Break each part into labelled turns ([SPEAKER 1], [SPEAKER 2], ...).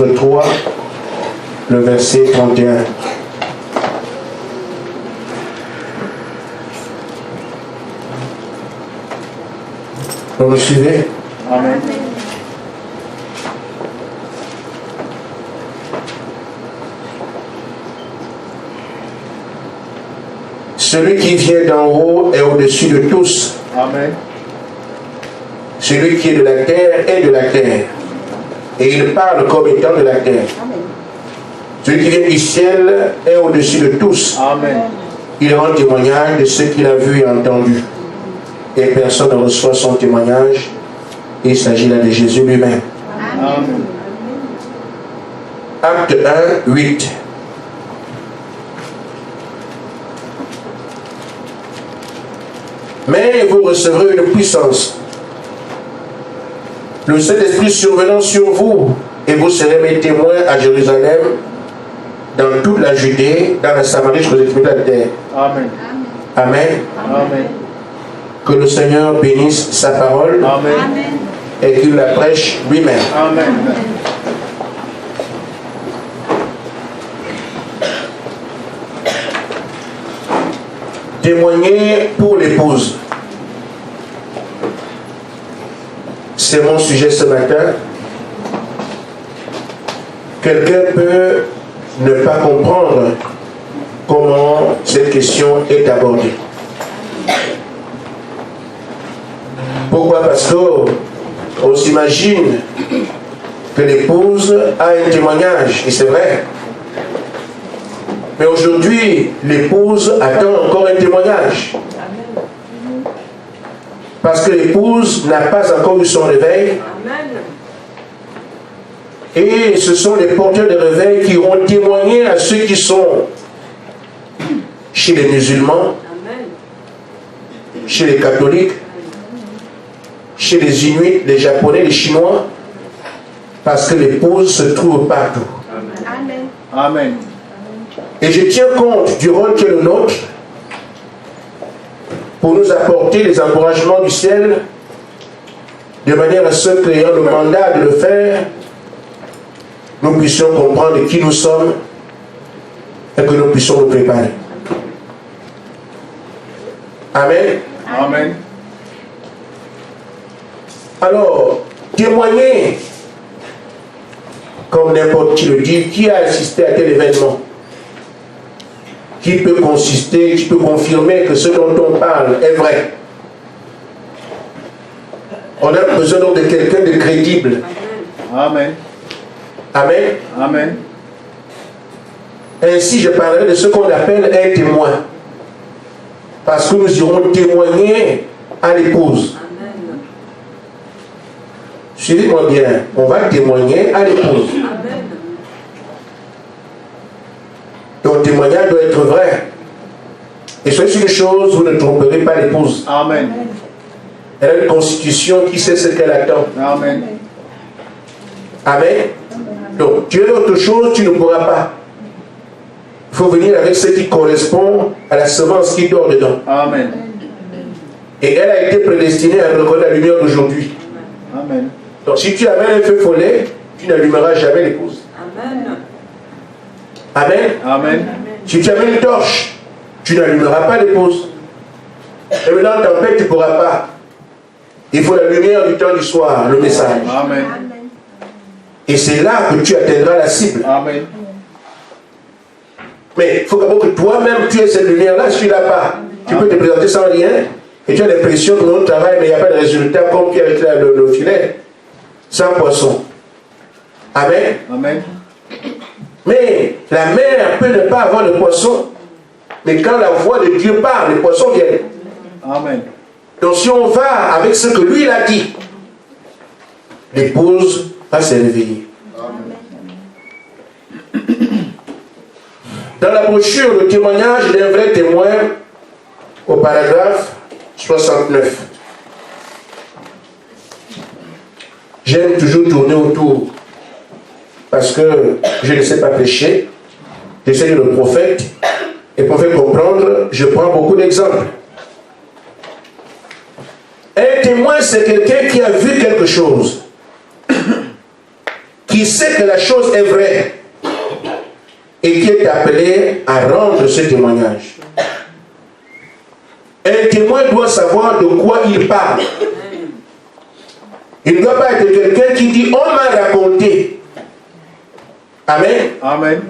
[SPEAKER 1] chapitre 3, le verset 31. Vous me suivez?
[SPEAKER 2] Amen.
[SPEAKER 1] Celui qui vient d'en haut est au-dessus de tous.
[SPEAKER 2] Amen.
[SPEAKER 1] Celui qui est de la terre est de la terre. Et il parle comme étant de la terre.
[SPEAKER 3] Amen.
[SPEAKER 1] Celui qui vient du ciel est au-dessus de tous.
[SPEAKER 2] Amen.
[SPEAKER 1] Il rend témoignage de ce qu'il a vu et entendu. Et personne ne reçoit son témoignage. Il s'agit là de Jésus lui-même.
[SPEAKER 2] Amen.
[SPEAKER 1] Acte 1, 8. Mais vous recevrez une puissance. Le Saint-Esprit survenant sur vous, et vous serez mes témoins à Jérusalem, dans toute la Judée, dans la Samarie, jusqu'aux extrémités de la terre.
[SPEAKER 2] Amen.
[SPEAKER 1] Amen.
[SPEAKER 2] Amen.
[SPEAKER 1] Que le Seigneur bénisse sa parole
[SPEAKER 2] Amen.
[SPEAKER 1] et qu'il la prêche lui-même.
[SPEAKER 2] Amen.
[SPEAKER 1] Témoigner pour l'épouse. C'est mon sujet ce matin. Quelqu'un peut ne pas comprendre comment cette question est abordée. Pourquoi? Parce qu'on s'imagine que l'épouse a un témoignage, et c'est vrai. Mais aujourd'hui, l'épouse attend encore un témoignage. Parce que l'épouse n'a pas encore eu son réveil. Et ce sont les porteurs de réveil qui vont témoigner à ceux qui sont chez les musulmans, chez les catholiques, chez les Inuits, les Japonais, les Chinois, parce que l'épouse se trouve partout.
[SPEAKER 3] Amen.
[SPEAKER 2] Amen.
[SPEAKER 1] Et je tiens compte du rôle qui est le nôtre pour nous apporter les encouragements du ciel, de manière à ce qu'ayant le mandat de le faire, nous puissions comprendre qui nous sommes et que nous puissions nous préparer. Amen.
[SPEAKER 2] Amen.
[SPEAKER 1] Alors, témoigner, comme n'importe qui le dit, qui a assisté à tel événement, qui peut consister, qui peut confirmer que ce dont on parle est vrai. On a besoin donc de quelqu'un de crédible.
[SPEAKER 2] Amen.
[SPEAKER 1] Amen.
[SPEAKER 2] Amen.
[SPEAKER 1] Ainsi, je parlerai de ce qu'on appelle un témoin. Parce que nous irons témoigner à l'épouse. Suivez-moi bien, on va témoigner à l'épouse. Ton témoignage doit être vrai. Et c'est une chose, vous ne tromperez pas l'épouse.
[SPEAKER 2] Amen.
[SPEAKER 1] Elle a une constitution qui sait ce qu'elle attend.
[SPEAKER 2] Amen.
[SPEAKER 1] Amen. Donc, tu es autre chose, tu ne pourras pas. Il faut venir avec ce qui correspond à la semence qui dort dedans.
[SPEAKER 2] Amen.
[SPEAKER 1] Et elle a été prédestinée à reconnaître la lumière d'aujourd'hui.
[SPEAKER 2] Amen.
[SPEAKER 1] Donc, si tu amènes un feu follet, tu n'allumeras jamais l'épouse.
[SPEAKER 3] Amen.
[SPEAKER 1] Amen.
[SPEAKER 2] Amen.
[SPEAKER 1] Si tu amènes une torche, tu n'allumeras pas l'épouse. Et maintenant, tempête, tu ne pourras pas. Il faut la lumière du temps du soir, le message.
[SPEAKER 2] Amen.
[SPEAKER 1] Et c'est là que tu atteindras la cible.
[SPEAKER 2] Amen.
[SPEAKER 1] Mais il faut d'abord que toi-même tu aies cette lumière-là, si tu ne l'as pas. Tu peux te présenter sans rien, et tu as l'impression que notre travail, mais il n'y a pas de résultat, comme qui avec le filet, sans poisson. Amen.
[SPEAKER 2] Amen.
[SPEAKER 1] Mais la mer peut ne pas avoir de poisson, mais quand la voix de Dieu parle, les poissons viennent.
[SPEAKER 2] Amen.
[SPEAKER 1] Donc si on va avec ce que lui il a dit, l'épouse va se réveiller. Dans la brochure, le témoignage d'un vrai témoin, au paragraphe 69. J'aime toujours tourner autour, parce que je ne sais pas prêcher, j'essaie de le prophète, et pour faire comprendre, je prends beaucoup d'exemples. Un témoin, c'est quelqu'un qui a vu quelque chose, qui qui sait que la chose est vraie et qui est appelé à rendre ce témoignage. Un témoin doit savoir de quoi il parle. Il ne doit pas être quelqu'un qui dit « on m'a raconté ». Amen.
[SPEAKER 2] Amen.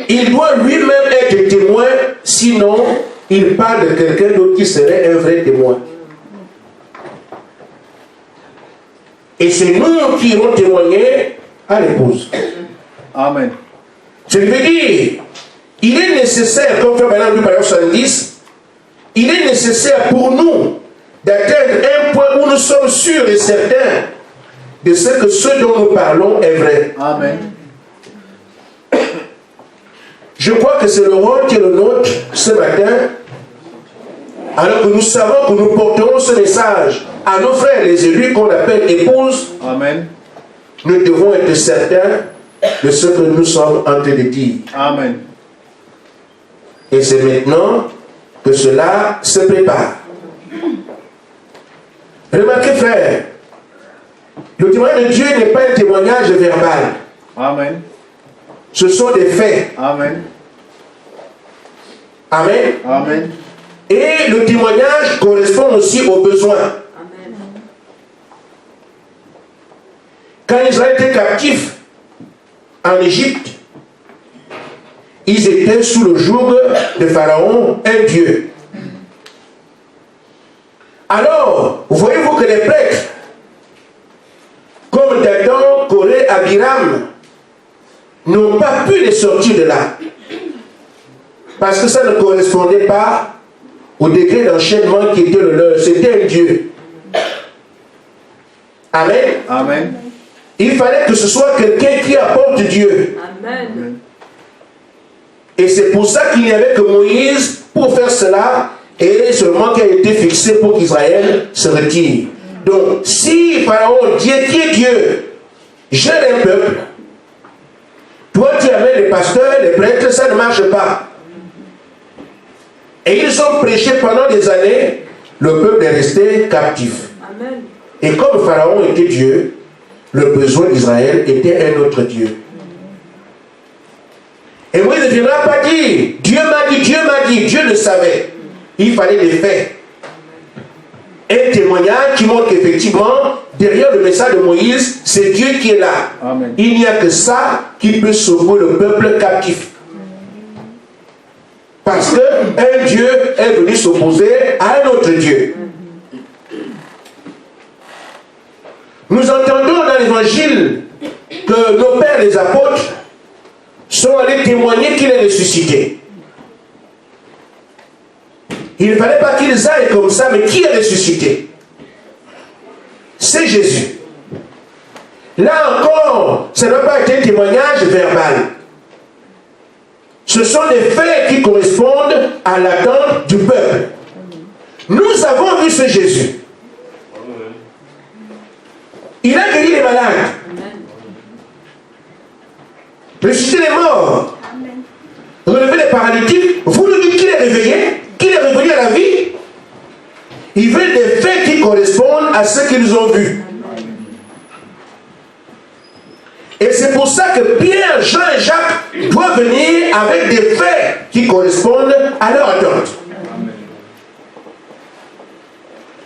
[SPEAKER 1] Il doit lui-même être témoin, sinon il parle de quelqu'un d'autre qui serait un vrai témoin. Et c'est nous qui irons témoigner à l'épouse.
[SPEAKER 2] Amen.
[SPEAKER 1] Je veux dire, il est nécessaire, comme fait maintenant par exemple 70, il est nécessaire pour nous d'atteindre un point où nous sommes sûrs et certains de ce dont nous parlons est vrai.
[SPEAKER 2] Amen.
[SPEAKER 1] Je crois que c'est le rôle qui est le nôtre ce matin, alors que nous savons que nous porterons ce message à nos frères les élus qu'on appelle épouses.
[SPEAKER 2] Amen.
[SPEAKER 1] Nous devons être certains de ce que nous sommes en train de dire.
[SPEAKER 2] Amen.
[SPEAKER 1] Et c'est maintenant que cela se prépare. Remarquez, frère, le témoignage de Dieu n'est pas un témoignage verbal.
[SPEAKER 2] Amen.
[SPEAKER 1] Ce sont des faits.
[SPEAKER 2] Amen.
[SPEAKER 1] Amen.
[SPEAKER 2] Amen.
[SPEAKER 1] Et le témoignage correspond aussi aux besoins.
[SPEAKER 3] Amen.
[SPEAKER 1] Quand Israël était captif en Égypte, ils étaient sous le joug de Pharaon, un dieu. Alors, voyez-vous que les prêtres, comme Dathan, Corée, Abiram, n'ont pas pu les sortir de là. Parce que ça ne correspondait pas au degré d'enchaînement qui était le leur. C'était un dieu. Amen.
[SPEAKER 2] Amen.
[SPEAKER 1] Il fallait que ce soit quelqu'un qui apporte Dieu.
[SPEAKER 3] Amen.
[SPEAKER 1] Et c'est pour ça qu'il n'y avait que Moïse pour faire cela, et seulement qui a été fixé pour qu'Israël se retire. Donc, si Pharaon dit qui est Dieu, gère un peuple, toi tu amènes les pasteurs, les prêtres, ça ne marche pas. Et ils ont prêché pendant des années, le peuple est resté captif.
[SPEAKER 3] Amen.
[SPEAKER 1] Et comme Pharaon était Dieu, le besoin d'Israël était un autre Dieu. Et Moïse ne viendra pas dire, Dieu m'a dit, Dieu m'a dit, Dieu le savait. Il fallait des faits. Un témoignage qui montre qu'effectivement, derrière le message de Moïse, c'est Dieu qui est là.
[SPEAKER 2] Amen.
[SPEAKER 1] Il n'y a que ça qui peut sauver le peuple captif. Parce qu'un Dieu est venu s'opposer à un autre Dieu. Nous entendons dans l'évangile que nos pères, les apôtres, sont allés témoigner qu'il est ressuscité. Il ne fallait pas qu'ils aillent comme ça, mais qui est ressuscité? C'est Jésus. Là encore, ça ne doit pas être un témoignage verbal. Ce sont des faits qui correspondent à l'attente du peuple. Nous avons vu ce Jésus. Il a guéri les malades. Ressuscité les morts. Relevé les paralytiques. Vous nous dites qu'il est réveillé, qu'il est revenu à la vie. Ils veulent des faits qui correspondent à ce qu'ils ont vu. Et c'est pour ça que Pierre, Jean et Jacques doivent venir avec des faits qui correspondent à leur attente.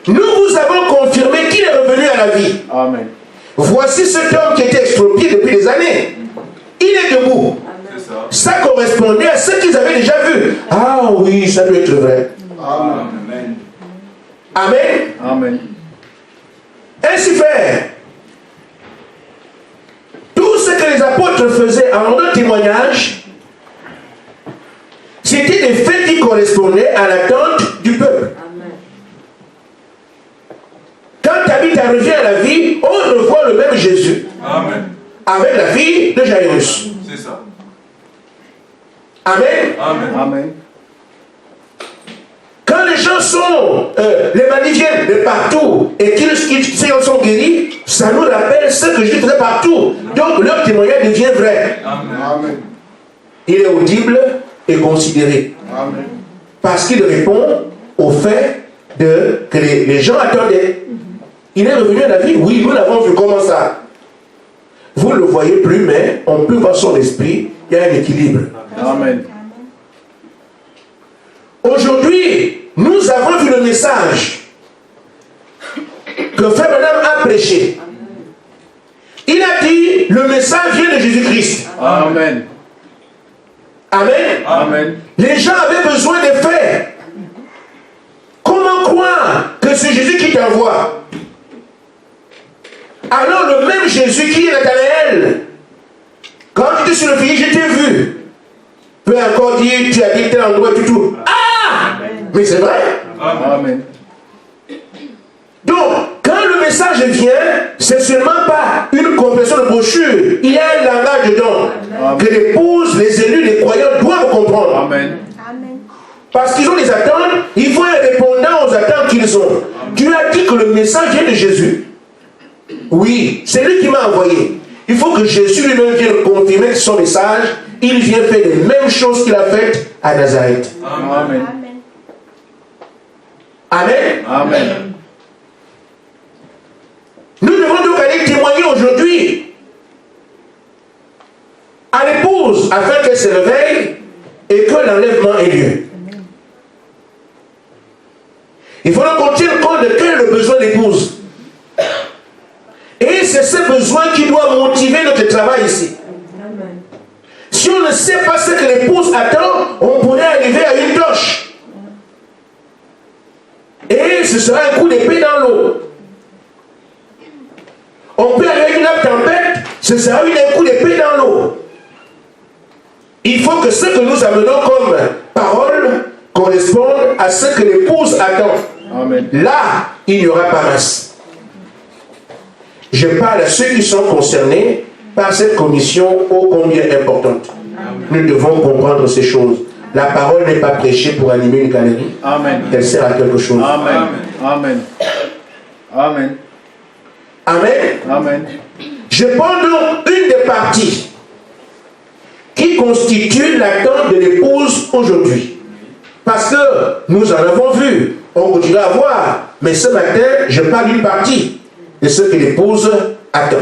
[SPEAKER 1] Nous vous avons confirmé qu'il est revenu à la vie.
[SPEAKER 2] Amen.
[SPEAKER 1] Voici cet homme qui était exproprié depuis des années. Il est debout. Ça correspondait à ce qu'ils avaient déjà vu. Ah oui, ça doit être vrai.
[SPEAKER 2] Amen.
[SPEAKER 1] Amen.
[SPEAKER 2] Amen.
[SPEAKER 1] Ainsi fait, tout ce que les apôtres faisaient en rendant témoignage, c'était des faits qui correspondaient à l'attente du peuple.
[SPEAKER 3] Amen.
[SPEAKER 1] Quand Tabitha revient à la vie, on revoit le même Jésus.
[SPEAKER 4] Amen.
[SPEAKER 1] Avec la fille de Jairus.
[SPEAKER 4] C'est ça.
[SPEAKER 1] Amen.
[SPEAKER 4] Amen.
[SPEAKER 2] Amen.
[SPEAKER 1] Quand les gens sont, les maladies viennent de partout et qu'ils sont guéris, ça nous rappelle ce que Jésus faisait partout. Donc leur témoignage devient vrai.
[SPEAKER 4] Amen.
[SPEAKER 2] Amen.
[SPEAKER 1] Il est audible et considéré.
[SPEAKER 2] Amen.
[SPEAKER 1] Parce qu'il répond au fait que les gens attendaient. Il est revenu à la vie. Oui, nous l'avons vu. Comment ça? vous ne le voyez plus, mais on peut voir son esprit, il y a un équilibre.
[SPEAKER 2] Amen.
[SPEAKER 1] Aujourd'hui, nous avons vu le message que Frère Branham a prêché. Il a dit, le message vient de Jésus-Christ.
[SPEAKER 2] Amen.
[SPEAKER 1] Amen.
[SPEAKER 2] Amen.
[SPEAKER 1] Les gens avaient besoin de faire. Comment croire que c'est Jésus qui t'envoie? Alors le même Jésus qui est Nathanaël, quand tu étais sur le pays, je t'ai vu. Peut encore dire, tu as dit tel endroit, tout. Ah! Mais c'est vrai.
[SPEAKER 2] Amen.
[SPEAKER 1] Donc, quand le message vient, c'est seulement pas une compréhension de brochure. Il y a un langage dedans.
[SPEAKER 2] Amen.
[SPEAKER 1] Que l'épouse, les élus, les croyants doivent comprendre.
[SPEAKER 2] Amen.
[SPEAKER 1] Parce qu'ils ont des attentes, il faut un répondant aux attentes qu'ils ont. Dieu a dit que le message vient de Jésus. Oui, c'est lui qui m'a envoyé. Il faut que Jésus lui-même vienne confirmer son message. Il vient faire les mêmes choses qu'il a faites à Nazareth.
[SPEAKER 2] Amen.
[SPEAKER 1] Amen.
[SPEAKER 2] Amen.
[SPEAKER 1] Nous devons donc aller témoigner aujourd'hui à l'épouse afin qu'elle se réveille et que l'enlèvement ait lieu. Il faut donc qu'on tienne compte de quel est le besoin de l'épouse. Et c'est ce besoin qui doit motiver notre travail ici. Si on ne sait pas ce que l'épouse attend, on pourrait arriver à une cloche. Et ce sera un coup d'épée dans l'eau. On peut arriver à une tempête, ce sera un coup d'épée dans l'eau. Il faut que ce que nous amenons comme parole corresponde à ce que l'épouse attend.
[SPEAKER 2] Amen.
[SPEAKER 1] Là, il n'y aura pas masse. Je parle à ceux qui sont concernés par cette commission ô combien importante. Nous devons comprendre ces choses. La parole n'est pas prêchée pour animer une galerie.
[SPEAKER 2] Amen.
[SPEAKER 1] Elle sert à quelque chose.
[SPEAKER 2] Amen. Amen. Amen.
[SPEAKER 1] Amen.
[SPEAKER 2] Amen.
[SPEAKER 1] Je prends donc une des parties qui constitue l'attente de l'épouse aujourd'hui. Parce que nous en avons vu, on continuera à voir. Mais ce matin, je parle d'une partie de ce que l'épouse attend.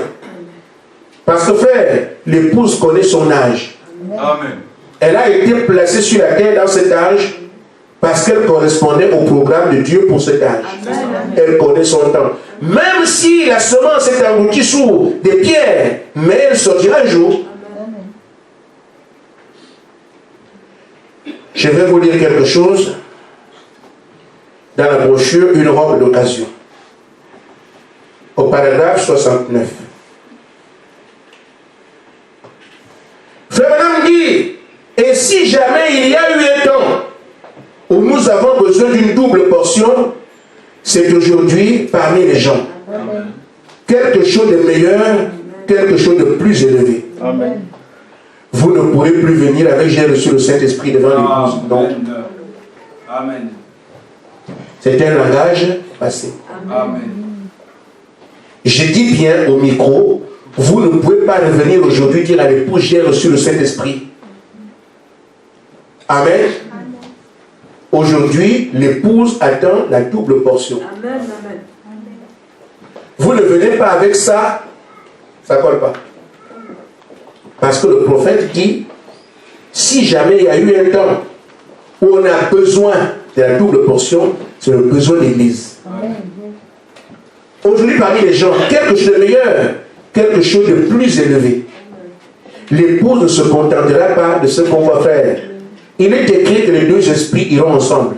[SPEAKER 1] Parce que frère, l'épouse connaît son âge.
[SPEAKER 2] Amen.
[SPEAKER 1] Elle a été placée sur la terre dans cet âge parce qu'elle correspondait au programme de Dieu pour cet âge. Elle connaît son temps. Même si la semence est engloutie sous des pierres, mais elle sortira un jour. Je vais vous lire quelque chose dans la brochure, une robe d'occasion. Au paragraphe 69. Frère Branham dit, et si jamais il y a eu un temps où nous avons besoin d'une double portion, c'est aujourd'hui parmi les gens.
[SPEAKER 2] Amen.
[SPEAKER 1] Quelque chose de meilleur, quelque chose de plus élevé.
[SPEAKER 2] Amen.
[SPEAKER 1] Vous ne pourrez plus venir avec j'ai reçu le Saint-Esprit devant l'épouse. Non.
[SPEAKER 2] Amen.
[SPEAKER 1] C'est un langage passé.
[SPEAKER 2] Amen.
[SPEAKER 1] Je dis bien au micro, vous ne pouvez pas revenir aujourd'hui dire à l'épouse j'ai reçu le Saint-Esprit. Amen. Aujourd'hui, l'épouse attend la double portion.
[SPEAKER 3] Amen.
[SPEAKER 1] Vous ne venez pas avec ça, ça ne colle pas. Parce que le prophète dit, si jamais il y a eu un temps où on a besoin de la double portion, c'est le besoin de l'Église. Aujourd'hui, parmi les gens, quelque chose de meilleur, quelque chose de plus élevé. L'épouse ne se contentera pas de ce qu'on va faire. Il est écrit que les deux esprits iront ensemble.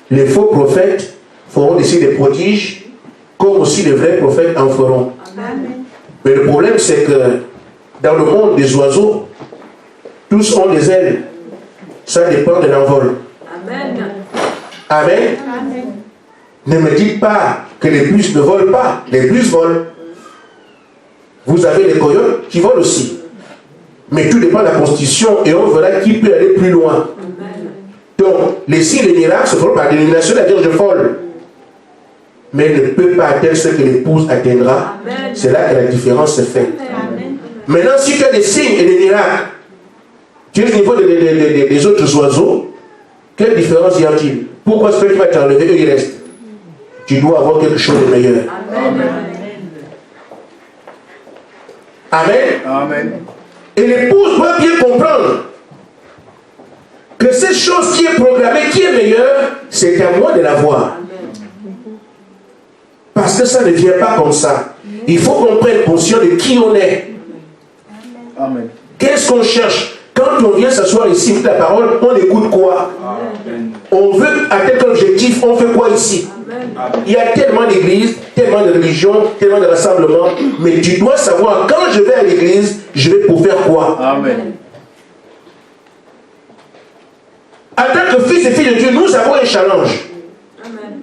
[SPEAKER 1] Les faux prophètes feront ici des prodiges, comme aussi les vrais prophètes en feront. Mais le problème, c'est que dans le monde des oiseaux, tous ont des ailes. Ça dépend de l'envol.
[SPEAKER 3] Amen.
[SPEAKER 1] Amen. Ne me dites pas que les puces ne volent pas. Les puces volent. Vous avez les coyotes qui volent aussi. Mais tout dépend de la constitution et on verra qui peut aller plus loin. Donc, les signes et les miracles se feront par l'élimination de la Vierge folle. Mais elle ne peut pas atteindre ce que l'épouse atteindra. C'est là que la différence se fait. Maintenant, si tu as des signes et des miracles, tu es au niveau des autres oiseaux, quelle différence y a-t-il? Pourquoi est-ce que tu vas t'enlever, eux ils restent? Tu dois avoir quelque chose de meilleur. Amen.
[SPEAKER 2] Amen.
[SPEAKER 1] Et l'épouse doit bien comprendre que cette chose qui est programmée, qui est meilleure, c'est à moi de la voir. Parce que ça ne vient pas comme ça. Il faut qu'on prenne conscience de qui on est.
[SPEAKER 2] Amen.
[SPEAKER 1] Qu'est-ce qu'on cherche? Quand on vient s'asseoir ici, écoute la parole, on écoute quoi? Amen. On veut atteindre l'objectif, on fait quoi ici? Amen. Il y a tellement d'églises, tellement de religions, tellement de rassemblements, mais tu dois savoir, quand je vais à l'église, je vais pour faire quoi? Amen. En tant que fils et filles de Dieu, nous avons un challenge. Amen.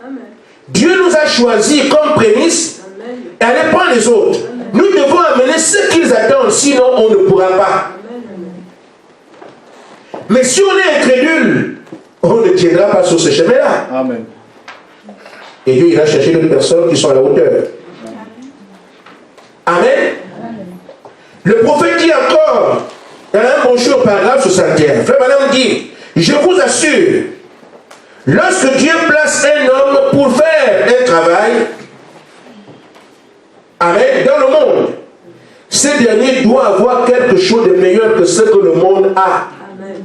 [SPEAKER 1] Amen. Dieu nous a choisis comme prémisse et aller prendre les autres. Amen. Nous devons amener ce qu'ils attendent, sinon on ne pourra pas. Amen. Mais si on est incrédule, on ne tiendra pas sur ce chemin-là. Amen. Et Dieu ira chercher d'autres personnes qui sont à la hauteur. Amen. Amen. Le prophète dit encore, dans un brochure paragraphe 61, Frère Madame dit, je vous assure, lorsque Dieu place un homme pour faire un travail, amen, dans le monde, ce dernier doit avoir quelque chose de meilleur que ce que le monde a. Amen.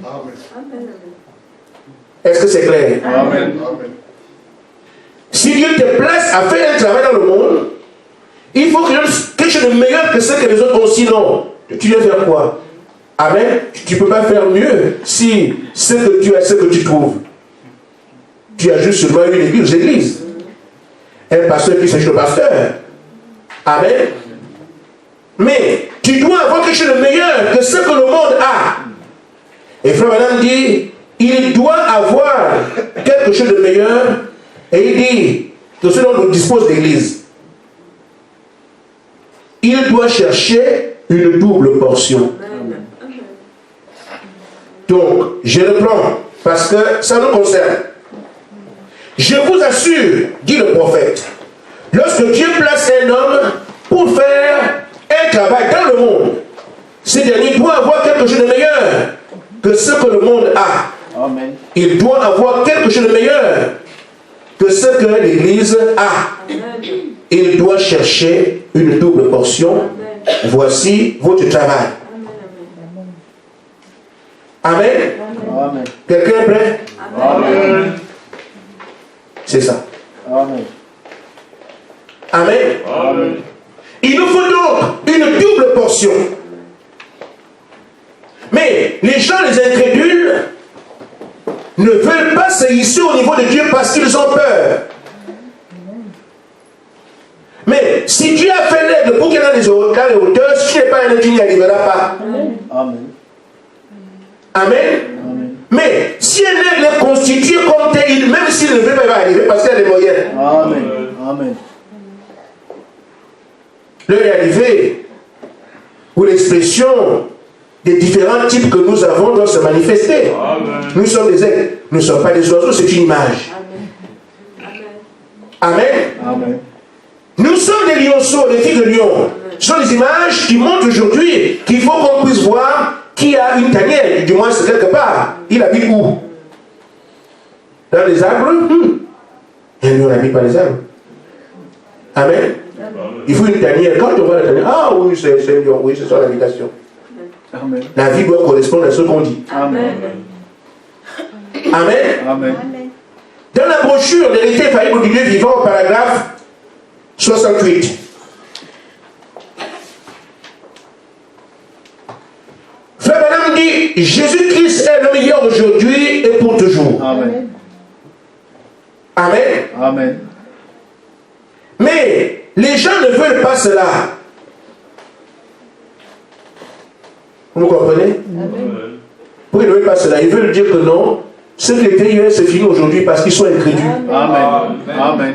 [SPEAKER 1] Est-ce que c'est clair? Amen. Si Dieu te place à faire un travail dans le monde, il faut quelque chose de meilleur que ce que les autres ont, sinon, tu viens faire quoi? Amen. Tu ne peux pas faire mieux si ce que tu as, ce que tu trouves. Tu as juste seulement une église. Un pasteur qui s'agit de pasteur. Amen. Mais tu dois avoir quelque chose de meilleur que ce que le monde a. Et Frère Madame dit, il doit avoir quelque chose de meilleur. Et il dit que ce dont on dispose d'église. Il doit chercher une double portion. Donc, je reprends, parce que ça nous concerne. Je vous assure, dit le prophète, lorsque Dieu place un homme pour faire un travail dans le monde, ce dernier doit avoir quelque chose de meilleur que ce que le monde a. Amen. Il doit avoir quelque chose de meilleur que ce que l'Église a. Amen. Il doit chercher une double portion. Amen. Voici votre travail. Amen. Amen. Quelqu'un est prêt? Amen. C'est ça. Amen. Amen. Amen. Il nous faut donc une double portion. Mais les gens, les incrédules, ne veulent pas se hisser au niveau de Dieu parce qu'ils ont peur. Mais si Dieu a fait l'aigle pour qu'il y ait les hauteurs, si tu n'es pas un aigle, tu n'y arriveras pas. Amen. Amen. Amen. Amen. Mais si un aigle est constitué comme tel, même s'il ne veut pas, il va arriver parce qu'il a les moyens. Amen. Amen. L'heure est arrivée où l'expression des différents types que nous avons doit se manifester. Amen. Nous sommes des aigles, nous ne sommes pas des oiseaux, c'est une image. Amen. Amen. Amen. Nous sommes des lionceaux, des filles de lion. Ce sont des images qui montrent aujourd'hui qu'il faut qu'on puisse voir qui a une tanière, du moins c'est quelque part. Il habite où? Dans les arbres? Et nous, on n'habite pas les arbres. Amen. Il faut une tanière. Quand on voit la tanière, ah oui, c'est lion, oui, c'est ça l'habitation. Amen. La vie doit correspondre à ce qu'on dit. Amen. Amen. Amen. Dans la brochure de l'héritier infaillible du Dieu vivant, au paragraphe 68. Frère Madame dit, Jésus-Christ est le meilleur aujourd'hui et pour toujours. Amen. Amen. Amen. Mais les gens ne veulent pas cela. Vous comprenez? Amen. Pourquoi ils ne veulent pas cela? Ils veulent dire que non, ce qui était hier, c'est fini aujourd'hui parce qu'ils sont incrédules. Amen. Amen.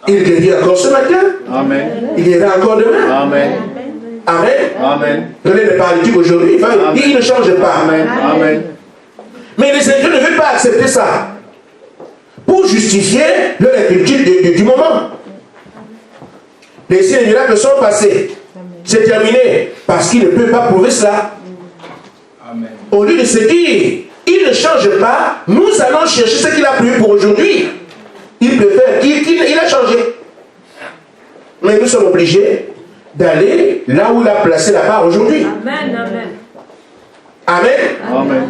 [SPEAKER 1] Il guérit encore ce matin. Amen. Il guérira encore demain. Amen. Amen. Amen. Regardez le paralytique aujourd'hui, il ne change pas. Amen. Amen. Mais les incrédules ne veulent pas accepter ça pour justifier leur incrédulité du moment. Les signes et miracles sont passés. C'est terminé parce qu'il ne peut pas prouver cela. Amen. Au lieu de se dire, il ne change pas, nous allons chercher ce qu'il a prévu pour aujourd'hui. Il préfère, il a changé. Mais nous sommes obligés d'aller là où il a placé la barre aujourd'hui.
[SPEAKER 3] Amen, amen.
[SPEAKER 1] Amen.
[SPEAKER 2] Amen.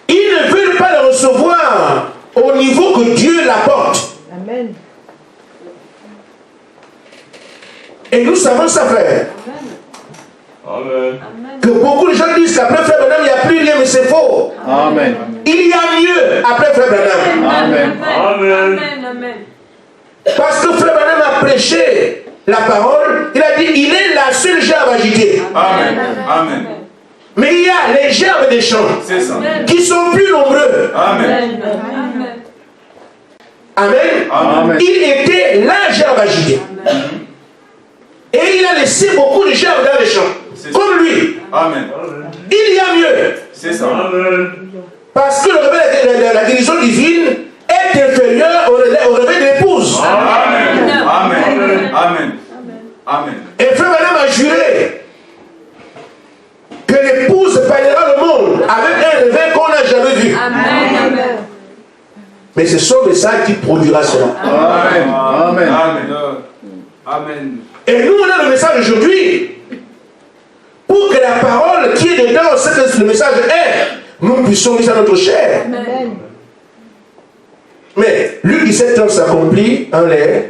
[SPEAKER 1] Ils ne veulent pas le recevoir au niveau que Dieu l'apporte.
[SPEAKER 3] Amen.
[SPEAKER 1] Et nous savons ça, frère.
[SPEAKER 4] Amen.
[SPEAKER 1] Que beaucoup de gens disent qu'après Frère Branham, il n'y a plus rien, mais c'est faux.
[SPEAKER 2] Amen.
[SPEAKER 1] Il y a mieux après Frère Branham.
[SPEAKER 2] Amen.
[SPEAKER 3] Amen. Amen.
[SPEAKER 1] Parce que Frère Branham a prêché la parole, il a dit, il est la seule gerbe agitée.
[SPEAKER 4] Amen. Amen.
[SPEAKER 1] Mais il y a les gerbes des champs
[SPEAKER 4] C'est ça.
[SPEAKER 1] qui sont plus nombreux.
[SPEAKER 4] Amen.
[SPEAKER 1] Amen.
[SPEAKER 2] Amen.
[SPEAKER 1] Il était la gerbe agitée. Et il a laissé beaucoup de gerbes dans les champs. Comme lui.
[SPEAKER 4] Amen.
[SPEAKER 1] Il y a mieux.
[SPEAKER 4] C'est ça.
[SPEAKER 1] Parce que le réveil de la guérison divine est inférieur au réveil de l'épouse.
[SPEAKER 4] Amen. Amen. Amen. Amen.
[SPEAKER 1] Et Frère Branham a juré que l'épouse parlera le monde avec un réveil qu'on n'a jamais vu.
[SPEAKER 3] Amen.
[SPEAKER 1] Mais c'est son message qui produira cela.
[SPEAKER 2] Amen. Amen.
[SPEAKER 4] Amen. Amen.
[SPEAKER 1] Et nous, on a le message aujourd'hui. Pour que la parole qui est dedans, ce que le message est, nous puissions mettre à notre chair.
[SPEAKER 3] Amen.
[SPEAKER 1] Mais Luc 17 ans s'accomplit en l'air.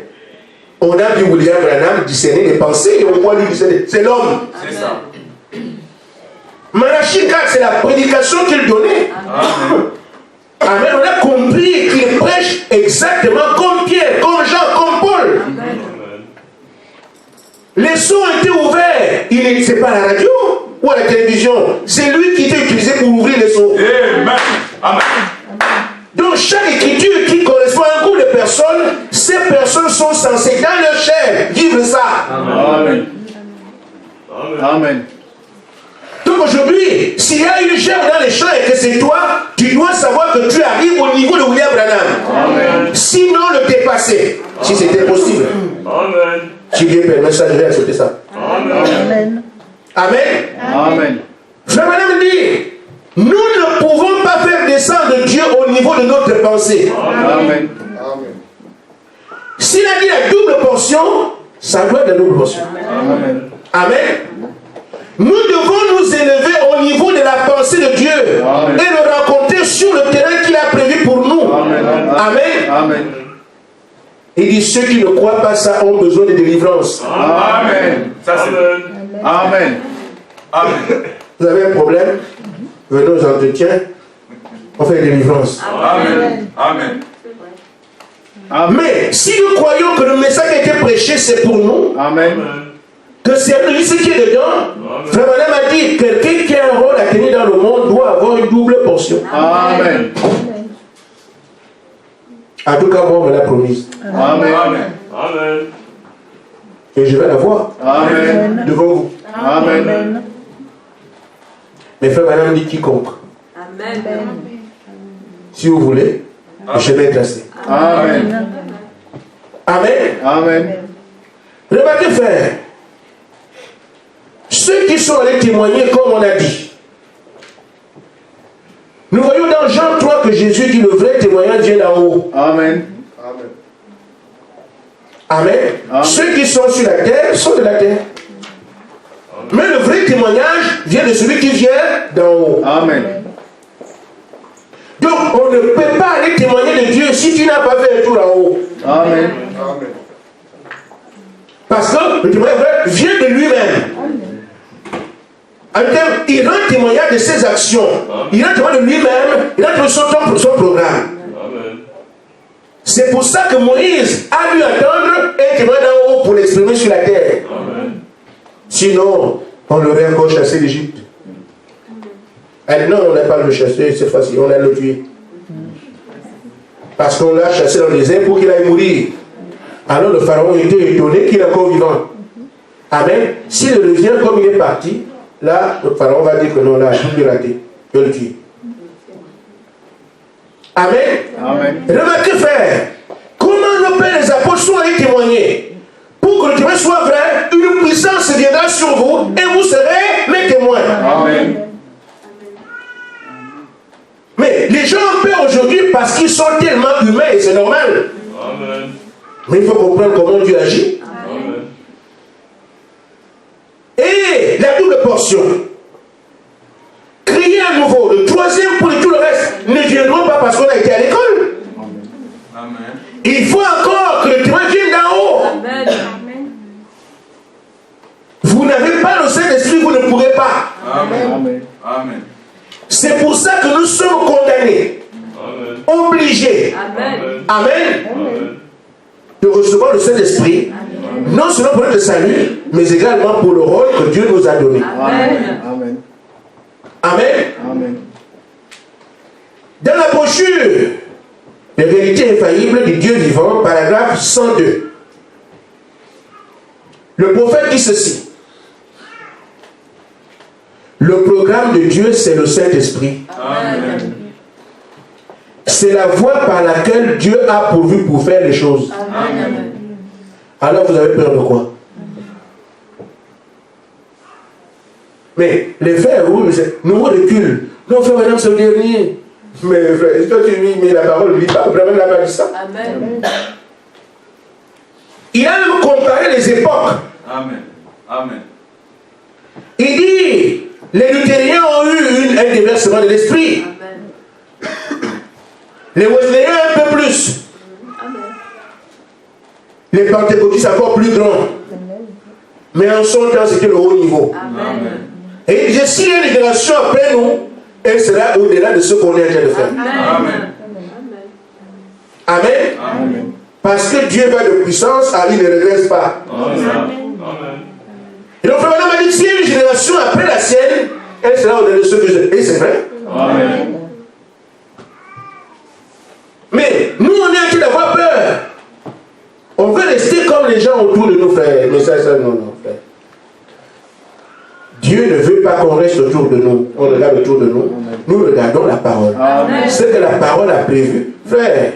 [SPEAKER 1] On a vu William Branham discerner les pensées et on voit lui discerner. C'est l'homme.
[SPEAKER 4] C'est ça.
[SPEAKER 1] Malachie 4, c'est la prédication qu'il donnait.
[SPEAKER 4] Amen.
[SPEAKER 1] Amen. On a compris qu'il prêche exactement comme Pierre, comme Jean, comme Paul. Les sons étaient ouverts. Il n'était pas à la radio ou à la télévision. C'est lui qui était utilisé pour ouvrir les sons.
[SPEAKER 4] Amen. Amen.
[SPEAKER 1] Donc chaque écriture qui correspond à un groupe de personnes, ces personnes sont censées dans leur chair vivre ça.
[SPEAKER 2] Amen. Amen.
[SPEAKER 1] Donc aujourd'hui, s'il y a une gerbe dans les champs et que c'est toi, tu dois savoir que tu arrives au niveau de William Branham.
[SPEAKER 2] Amen.
[SPEAKER 1] Sinon le dépasser, si c'était possible.
[SPEAKER 4] Amen.
[SPEAKER 1] Si Dieu permet ça, je vais accepter ça.
[SPEAKER 4] Amen.
[SPEAKER 1] Amen.
[SPEAKER 2] Amen.
[SPEAKER 1] Frère Branham dit, nous ne pouvons pas faire descendre Dieu au niveau de notre pensée.
[SPEAKER 2] Amen.
[SPEAKER 1] S'il a dit la double portion, ça doit être la double portion.
[SPEAKER 2] Amen.
[SPEAKER 1] Amen. Nous devons nous élever au niveau de la pensée de Dieu.
[SPEAKER 2] Amen.
[SPEAKER 1] Et le rencontrer sur le terrain qu'il a prévu pour nous.
[SPEAKER 2] Amen.
[SPEAKER 1] Amen.
[SPEAKER 2] Amen.
[SPEAKER 1] Il dit, ceux qui ne croient pas ça ont besoin de délivrance.
[SPEAKER 4] Amen. Ça c'est.
[SPEAKER 2] Amen.
[SPEAKER 4] Amen.
[SPEAKER 1] Vous avez un problème? Venez aux entretiens. On fait une délivrance.
[SPEAKER 4] Amen. Amen.
[SPEAKER 1] Mais si nous croyons que le message qui a été prêché, c'est pour nous,
[SPEAKER 2] Amen.
[SPEAKER 1] que c'est lui ce qui est dedans, Frère Branham a dit, quelqu'un qui a un rôle à tenir dans le monde doit avoir une double portion.
[SPEAKER 2] Amen.
[SPEAKER 1] En tout cas, moi, on me l'a promise.
[SPEAKER 2] Amen.
[SPEAKER 4] Amen. Amen.
[SPEAKER 1] Et je vais la voir
[SPEAKER 2] Amen.
[SPEAKER 1] devant vous.
[SPEAKER 2] Amen.
[SPEAKER 1] Mais Frère Branham dit quiconque.
[SPEAKER 3] Amen.
[SPEAKER 1] Si vous voulez, je vais être resté.
[SPEAKER 2] Amen.
[SPEAKER 1] Amen.
[SPEAKER 2] Amen.
[SPEAKER 1] Remarquez, frère, ceux qui sont allés témoigner, comme on a dit, nous voyons dans Jean 3 que Jésus dit le vrai témoignage vient d'en haut.
[SPEAKER 2] Amen.
[SPEAKER 1] Amen.
[SPEAKER 2] Amen.
[SPEAKER 1] Ceux qui sont sur la terre sont de la terre. Mais le vrai témoignage vient de celui qui vient d'en haut.
[SPEAKER 2] Amen.
[SPEAKER 1] Donc on ne peut pas aller témoigner de Dieu si tu n'as pas fait un tour en haut.
[SPEAKER 2] Amen.
[SPEAKER 1] Parce que le témoignage vient de lui-même. En termes, il rend témoignage de ses actions. Il rend témoignage de lui-même. Il rend témoignage de son programme. C'est pour ça que Moïse a dû attendre un témoignage d'en haut pour l'exprimer sur la terre. Sinon, on l'aurait encore chassé d'Égypte. Non, on n'a pas le chassé cette fois-ci, on a le tué. Parce qu'on l'a chassé dans le désert pour qu'il aille mourir. Alors le pharaon était étonné qu'il est encore vivant. Amen. S'il revient comme il est parti, là, le pharaon va dire que non, là, tout est raté. Je vais le tuer. Amen.
[SPEAKER 2] Amen.
[SPEAKER 1] Remarquez, frère, comment nos pères les apôtres sont allés témoigner. Pour que le témoin soit vrai, une puissance viendra sur vous et vous serez mes témoins.
[SPEAKER 2] Amen.
[SPEAKER 1] Mais les gens ont peur aujourd'hui parce qu'ils sont tellement humains et c'est normal.
[SPEAKER 4] Amen.
[SPEAKER 1] Mais il faut comprendre comment Dieu agit.
[SPEAKER 4] Amen.
[SPEAKER 1] portion. Crier à nouveau. Le troisième pour tout le reste ne viendront pas parce qu'on a été à l'école.
[SPEAKER 4] Amen.
[SPEAKER 1] Il faut encore que le témoin vienne d'en haut.
[SPEAKER 3] Amen.
[SPEAKER 1] Vous n'avez pas le Saint-Esprit, vous ne pourrez pas.
[SPEAKER 4] Amen. Amen.
[SPEAKER 1] C'est pour ça que nous sommes condamnés, obligés,
[SPEAKER 3] Amen.
[SPEAKER 1] Amen, de recevoir le Saint-Esprit, non seulement pour notre salut, mais également pour le rôle que Dieu nous a donné.
[SPEAKER 3] Amen.
[SPEAKER 2] Amen.
[SPEAKER 1] Amen.
[SPEAKER 2] Amen.
[SPEAKER 1] Dans la brochure Les vérités infaillibles du Dieu vivant, paragraphe 102, le prophète dit ceci: le programme de Dieu, c'est le Saint-Esprit.
[SPEAKER 3] Amen.
[SPEAKER 1] C'est la voie par laquelle Dieu a pourvu pour faire les choses.
[SPEAKER 3] Amen.
[SPEAKER 1] Alors vous avez peur de quoi? Mais les frères, nous reculent. Non, frère, madame, c'est le dernier. Mais frère, toi tu dis, mais la parole ne dit pas. Vraiment, n'a pas dit ça.
[SPEAKER 3] Amen.
[SPEAKER 1] Il a même comparé les époques.
[SPEAKER 4] Amen. Amen.
[SPEAKER 1] Il dit, les luthériens ont eu un déversement de l'esprit.
[SPEAKER 3] Amen.
[SPEAKER 1] Les wesleyens un peu plus.
[SPEAKER 3] Amen.
[SPEAKER 1] Les pentecôtistes encore plus grands. Mais en son temps, c'était le haut niveau.
[SPEAKER 3] Amen.
[SPEAKER 1] Et il dit, s'il y a une génération après nous, elle sera au-delà de ce qu'on est en train de faire.
[SPEAKER 3] Amen.
[SPEAKER 1] Amen.
[SPEAKER 4] Amen.
[SPEAKER 1] Parce que Dieu va de puissance, il ne regresse pas.
[SPEAKER 4] Amen.
[SPEAKER 1] Et donc, frère Madame a dit, s'il y a une génération après la sienne, elle sera au-delà de ce que je... Et c'est vrai.
[SPEAKER 4] Amen.
[SPEAKER 1] Mais nous, on est en train d'avoir peur. On veut rester comme les gens autour de nous, frères. Mais ça, non, frère. Dieu ne veut pas qu'on reste autour de nous. On regarde autour de nous. Nous regardons la parole.
[SPEAKER 2] Amen.
[SPEAKER 1] Ce que la parole a prévu. Frère,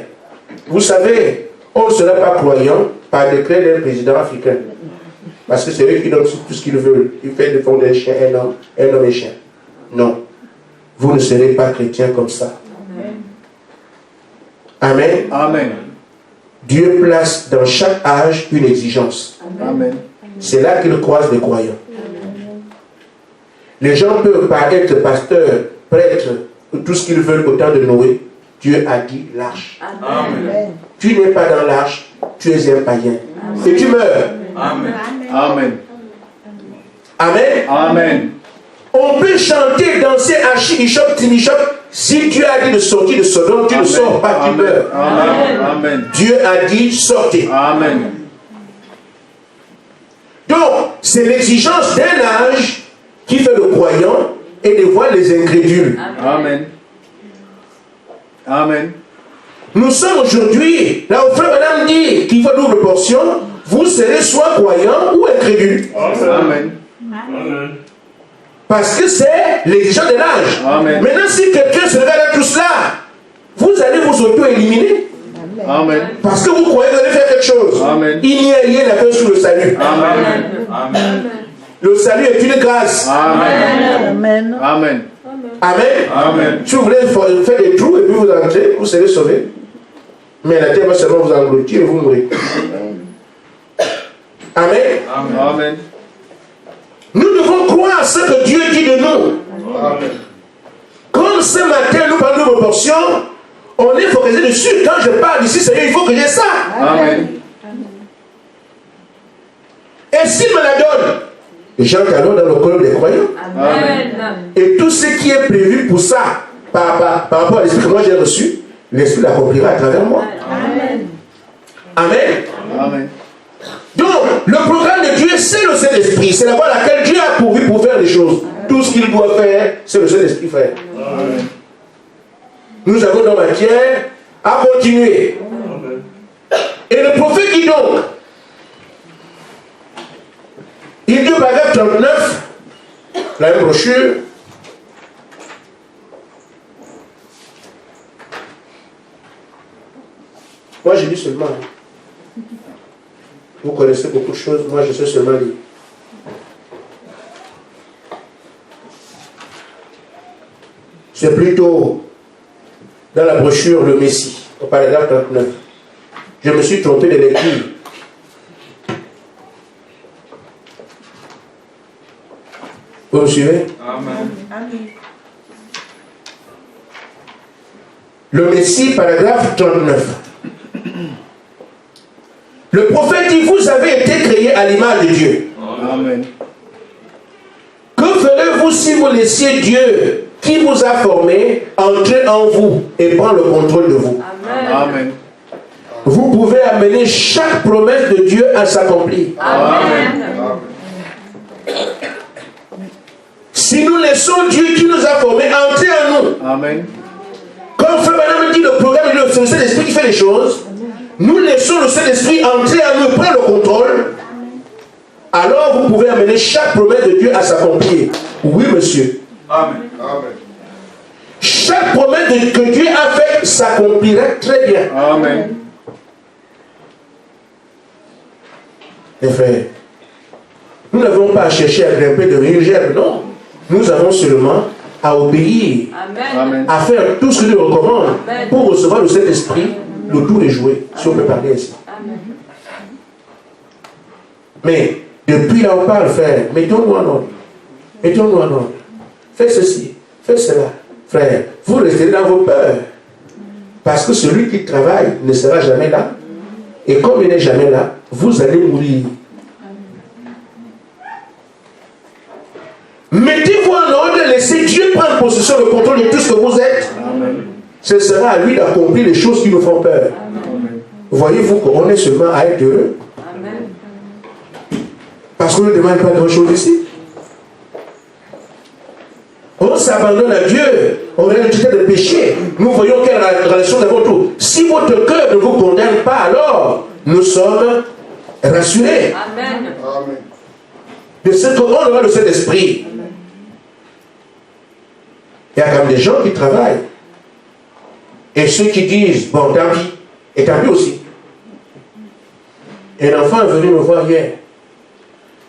[SPEAKER 1] vous savez, on ne sera pas croyant par décret d'un président africain. Parce que c'est eux qui donnent tout ce qu'ils veulent. Il fait de fond d'un chien, un homme et chien. Non. Vous ne serez pas chrétien comme ça. Amen.
[SPEAKER 2] Amen.
[SPEAKER 1] Dieu place dans chaque âge une exigence.
[SPEAKER 2] Amen.
[SPEAKER 1] C'est là qu'il croise les croyants. Les gens peuvent pas être pasteurs, prêtres, tout ce qu'ils veulent au temps de Noé. Dieu a dit l'arche.
[SPEAKER 4] Amen.
[SPEAKER 1] Tu n'es pas dans l'arche, tu es un païen. Et tu meurs.
[SPEAKER 4] Amen.
[SPEAKER 2] Amen.
[SPEAKER 1] Amen.
[SPEAKER 2] Amen.
[SPEAKER 1] On peut chanter, danser, archi-bishop, timichop. Si Dieu a dit de sortir de Sodome, tu ne sors pas, tu meurs.
[SPEAKER 2] Amen. Amen.
[SPEAKER 1] Dieu a dit sortez.
[SPEAKER 2] Amen.
[SPEAKER 1] Donc, c'est l'exigence d'un âge qui fait le croyant et dévoile les incrédules.
[SPEAKER 2] Amen. Amen.
[SPEAKER 1] Nous sommes aujourd'hui, là où frère Madame dit qu'il faut double portion, vous serez soit croyant ou incrédule.
[SPEAKER 2] Amen.
[SPEAKER 1] Parce que c'est l'exigence de l'âge.
[SPEAKER 2] Amen.
[SPEAKER 1] Maintenant, si quelqu'un se regarde à tout cela, vous allez vous auto-éliminer.
[SPEAKER 2] Amen.
[SPEAKER 1] Parce que vous croyez que vous allez faire quelque chose.
[SPEAKER 2] Amen.
[SPEAKER 1] Il n'y a rien à faire sur le salut.
[SPEAKER 2] Amen.
[SPEAKER 4] Amen.
[SPEAKER 1] Le salut est une grâce.
[SPEAKER 2] Amen.
[SPEAKER 5] Amen.
[SPEAKER 2] Amen.
[SPEAKER 1] Amen.
[SPEAKER 2] Amen.
[SPEAKER 1] Si vous voulez faire des trous et puis vous entrez, vous serez sauvés. Mais la terre va seulement vous engloutir et vous mourrez. Amen.
[SPEAKER 2] Amen.
[SPEAKER 1] Nous devons croire à ce que Dieu dit de nous. Comme ce matin nous parlons de proportion, on est focalisé dessus. Quand je parle d'ici, Seigneur, il faut que j'ai ça.
[SPEAKER 2] Amen.
[SPEAKER 1] Et s'il me la donne, j'entre alors dans le club des croyants.
[SPEAKER 3] Amen.
[SPEAKER 1] Et tout ce qui est prévu pour ça, par rapport à l'esprit que moi j'ai reçu, l'esprit l'accomplira à travers moi.
[SPEAKER 3] Amen.
[SPEAKER 1] Amen.
[SPEAKER 2] Amen.
[SPEAKER 1] Donc, le programme de Dieu, c'est le Saint-Esprit. C'est la voie à laquelle Dieu a pourvu pour faire les choses. Tout ce qu'il doit faire, c'est le Saint-Esprit, frère.
[SPEAKER 2] Amen.
[SPEAKER 1] Nous avons dans matière à continuer. Et le prophète dit donc, il dit au paragraphe 39, la même brochure, moi j'ai lu seulement. Vous connaissez beaucoup de choses, moi je sais seulement lire. C'est plutôt dans la brochure Le Messie, au paragraphe 39. Je me suis trompé de lecture. Vous me suivez?
[SPEAKER 2] Amen.
[SPEAKER 1] Le Messie, paragraphe 39. Le prophète dit, vous avez été créés à l'image de Dieu.
[SPEAKER 2] Amen.
[SPEAKER 1] Que ferez-vous si vous laissiez Dieu, qui vous a formé, entrer en vous et prendre le contrôle de vous?
[SPEAKER 2] Amen.
[SPEAKER 1] Vous pouvez amener chaque promesse de Dieu à s'accomplir.
[SPEAKER 3] Amen.
[SPEAKER 1] Si nous laissons Dieu qui nous a formés entrer en nous,
[SPEAKER 2] Amen.
[SPEAKER 1] comme Frère Branham dit, le programme de le Saint-Esprit qui fait les choses, nous laissons le Saint-Esprit entrer en nous et prendre le contrôle, alors vous pouvez amener chaque promesse de Dieu à s'accomplir. Oui, monsieur.
[SPEAKER 2] Amen. Amen.
[SPEAKER 1] Chaque promesse que Dieu a faite s'accomplira très bien.
[SPEAKER 2] Amen.
[SPEAKER 1] Mes frères, nous n'avons pas à chercher à grimper, devenir gerbe, non. Nous avons seulement à obéir,
[SPEAKER 2] Amen.
[SPEAKER 1] à faire tout ce que Dieu recommande pour recevoir le Saint-Esprit, le tour est joué, si on peut parler ainsi. Mais depuis là on parle, frère, mettons-nous en ordre. Mettons-nous en ordre. Fais ceci, fais cela. Frère, vous restez dans vos peurs. Parce que celui qui travaille ne sera jamais là. Et comme il n'est jamais là, vous allez mourir. Mettez-vous en ordre, laissez Dieu prendre possession, le contrôle de tout ce que vous êtes.
[SPEAKER 2] Amen.
[SPEAKER 1] Ce sera à lui d'accomplir les choses qui nous font peur.
[SPEAKER 2] Amen.
[SPEAKER 1] Voyez-vous qu'on est seulement à être heureux. Parce qu'on ne demande pas grand-chose ici. On s'abandonne à Dieu. On est en de péché. Nous voyons quelle relation nous avons tout. Si votre cœur ne vous condamne pas, alors nous sommes rassurés.
[SPEAKER 3] Amen.
[SPEAKER 2] Amen.
[SPEAKER 1] De ce qu'on aura le Saint-Esprit. Il y a comme des gens qui travaillent. Et ceux qui disent, bon, tant pis. Et tant pis aussi. Un enfant est venu me voir hier.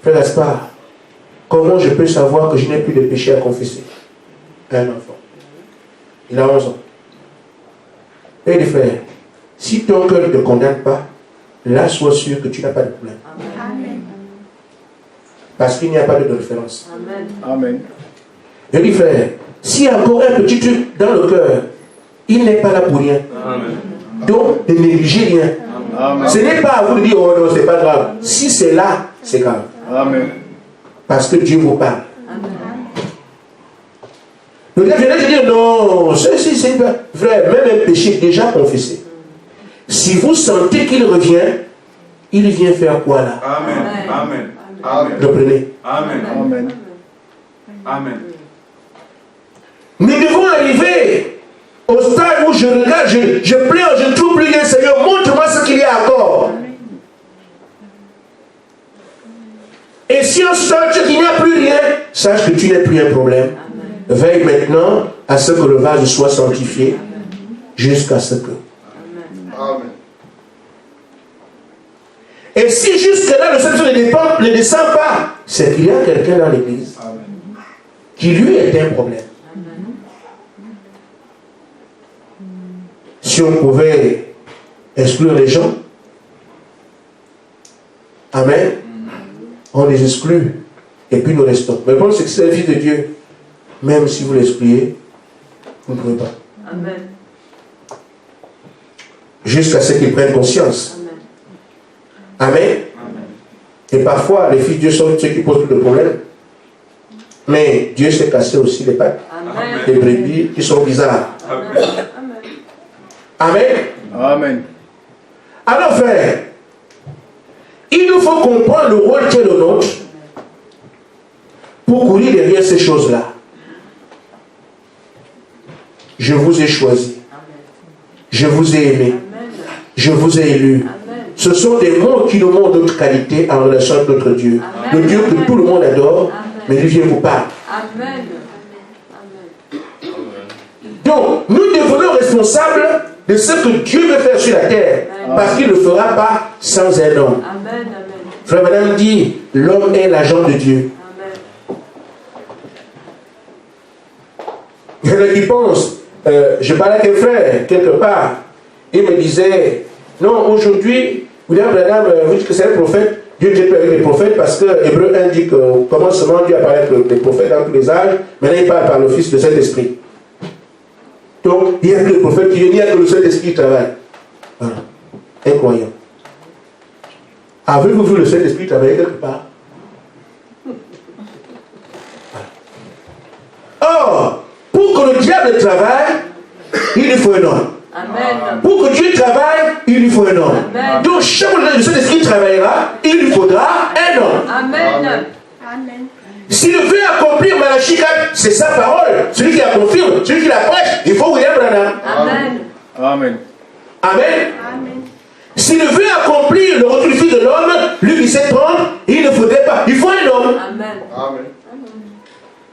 [SPEAKER 1] Frère Gaspard, comment je peux savoir que je n'ai plus de péché à confesser? Un enfant. Il a 11 ans. Et il dit, frère, si ton cœur ne te condamne pas, là, sois sûr que tu n'as pas de problème.
[SPEAKER 3] Amen.
[SPEAKER 1] Parce qu'il n'y a pas de référence.
[SPEAKER 3] Amen.
[SPEAKER 2] Amen.
[SPEAKER 1] Je dis, frère, s'il y a encore un petit truc dans le cœur, il n'est pas là pour rien.
[SPEAKER 2] Amen.
[SPEAKER 1] Donc, ne négligez rien.
[SPEAKER 2] Amen.
[SPEAKER 1] Ce n'est pas à vous de dire, oh non, c'est pas grave. Si c'est là, c'est grave.
[SPEAKER 2] Amen.
[SPEAKER 1] Parce que Dieu vous parle. Le gars vient de dire, non, ceci, c'est pas. Frère, même un péché déjà confessé. Si vous sentez qu'il revient, il vient faire quoi là?
[SPEAKER 2] Amen. Amen. Amen.
[SPEAKER 1] Le prenez.
[SPEAKER 2] Amen. Amen. Amen.
[SPEAKER 1] Nous devons arriver au stade où je regarde, je pleure, je ne trouve plus rien. Seigneur, montre-moi ce qu'il y a encore. Et si on sent qu'il n'y a plus rien, sache que tu n'es plus un problème. Veille maintenant à ce que le vase soit sanctifié jusqu'à ce que.
[SPEAKER 2] Amen.
[SPEAKER 1] Et si jusque-là le Saint-Esprit ne descend pas, c'est qu'il y a quelqu'un dans l'église qui lui est un problème. Si on pouvait exclure les gens, amen, on les exclut et puis nous restons. Mais bon, c'est que c'est la vie de Dieu. Même si vous l'excluez, vous ne pouvez pas.
[SPEAKER 3] Amen.
[SPEAKER 1] Jusqu'à ce qu'ils prennent conscience. Amen. Amen. Et parfois, les fils de Dieu sont ceux qui posent plus de problèmes. Mais Dieu s'est cassé aussi les pattes.
[SPEAKER 3] Amen.
[SPEAKER 1] Des brebis qui sont bizarres.
[SPEAKER 3] Amen.
[SPEAKER 1] Amen.
[SPEAKER 2] Amen.
[SPEAKER 1] Alors, frère, il nous faut comprendre le rôle qui est le nôtre pour courir derrière ces choses-là. Je vous ai choisi. Je vous ai aimé. Je vous ai élu. Ce sont des mots qui nous montrent notre qualité en relation avec notre Dieu. Le Dieu que tout le monde adore, mais il vient vous parler.
[SPEAKER 3] Amen.
[SPEAKER 1] Donc, nous devenons responsables de ce que Dieu veut faire sur la terre, parce qu'il ne le fera pas sans un homme.
[SPEAKER 3] Amen.
[SPEAKER 1] Frère Madame dit, l'homme est l'agent de Dieu. Il y en a qui pensent, je parlais avec un frère, quelque part, il me disait, non, aujourd'hui, vous dites, madame, vous dites que c'est un prophète, Dieu était avec les prophètes parce que Hébreu 1 dit qu'au commencement, Dieu a parlé avec les prophètes dans tous les âges. Maintenant, il parle par le Fils de Saint-Esprit. Donc, il n'y a que les prophètes qui viennent, il n'y a que le Saint-Esprit qui travaille. Voilà. Incroyable. Avez-vous vu le Saint-Esprit travailler quelque part? Or, pour que le diable travaille, il lui faut un homme.
[SPEAKER 3] Amen.
[SPEAKER 1] Pour que Dieu travaille, il lui faut un homme.
[SPEAKER 3] Amen.
[SPEAKER 1] Donc, chaque fois que le Saint-Esprit travaillera, il lui faudra un homme.
[SPEAKER 3] Amen.
[SPEAKER 4] Amen.
[SPEAKER 1] S'il veut accomplir Malachie 4, c'est sa parole. Celui qui la confirme, celui qui la prêche, il faut William Branham.
[SPEAKER 3] Amen.
[SPEAKER 2] Amen.
[SPEAKER 1] Amen.
[SPEAKER 4] Amen.
[SPEAKER 1] S'il veut accomplir le retour du Fils de l'homme, lui qui sait prendre, il ne faudrait pas. Il faut un homme.
[SPEAKER 3] Amen.
[SPEAKER 2] Amen.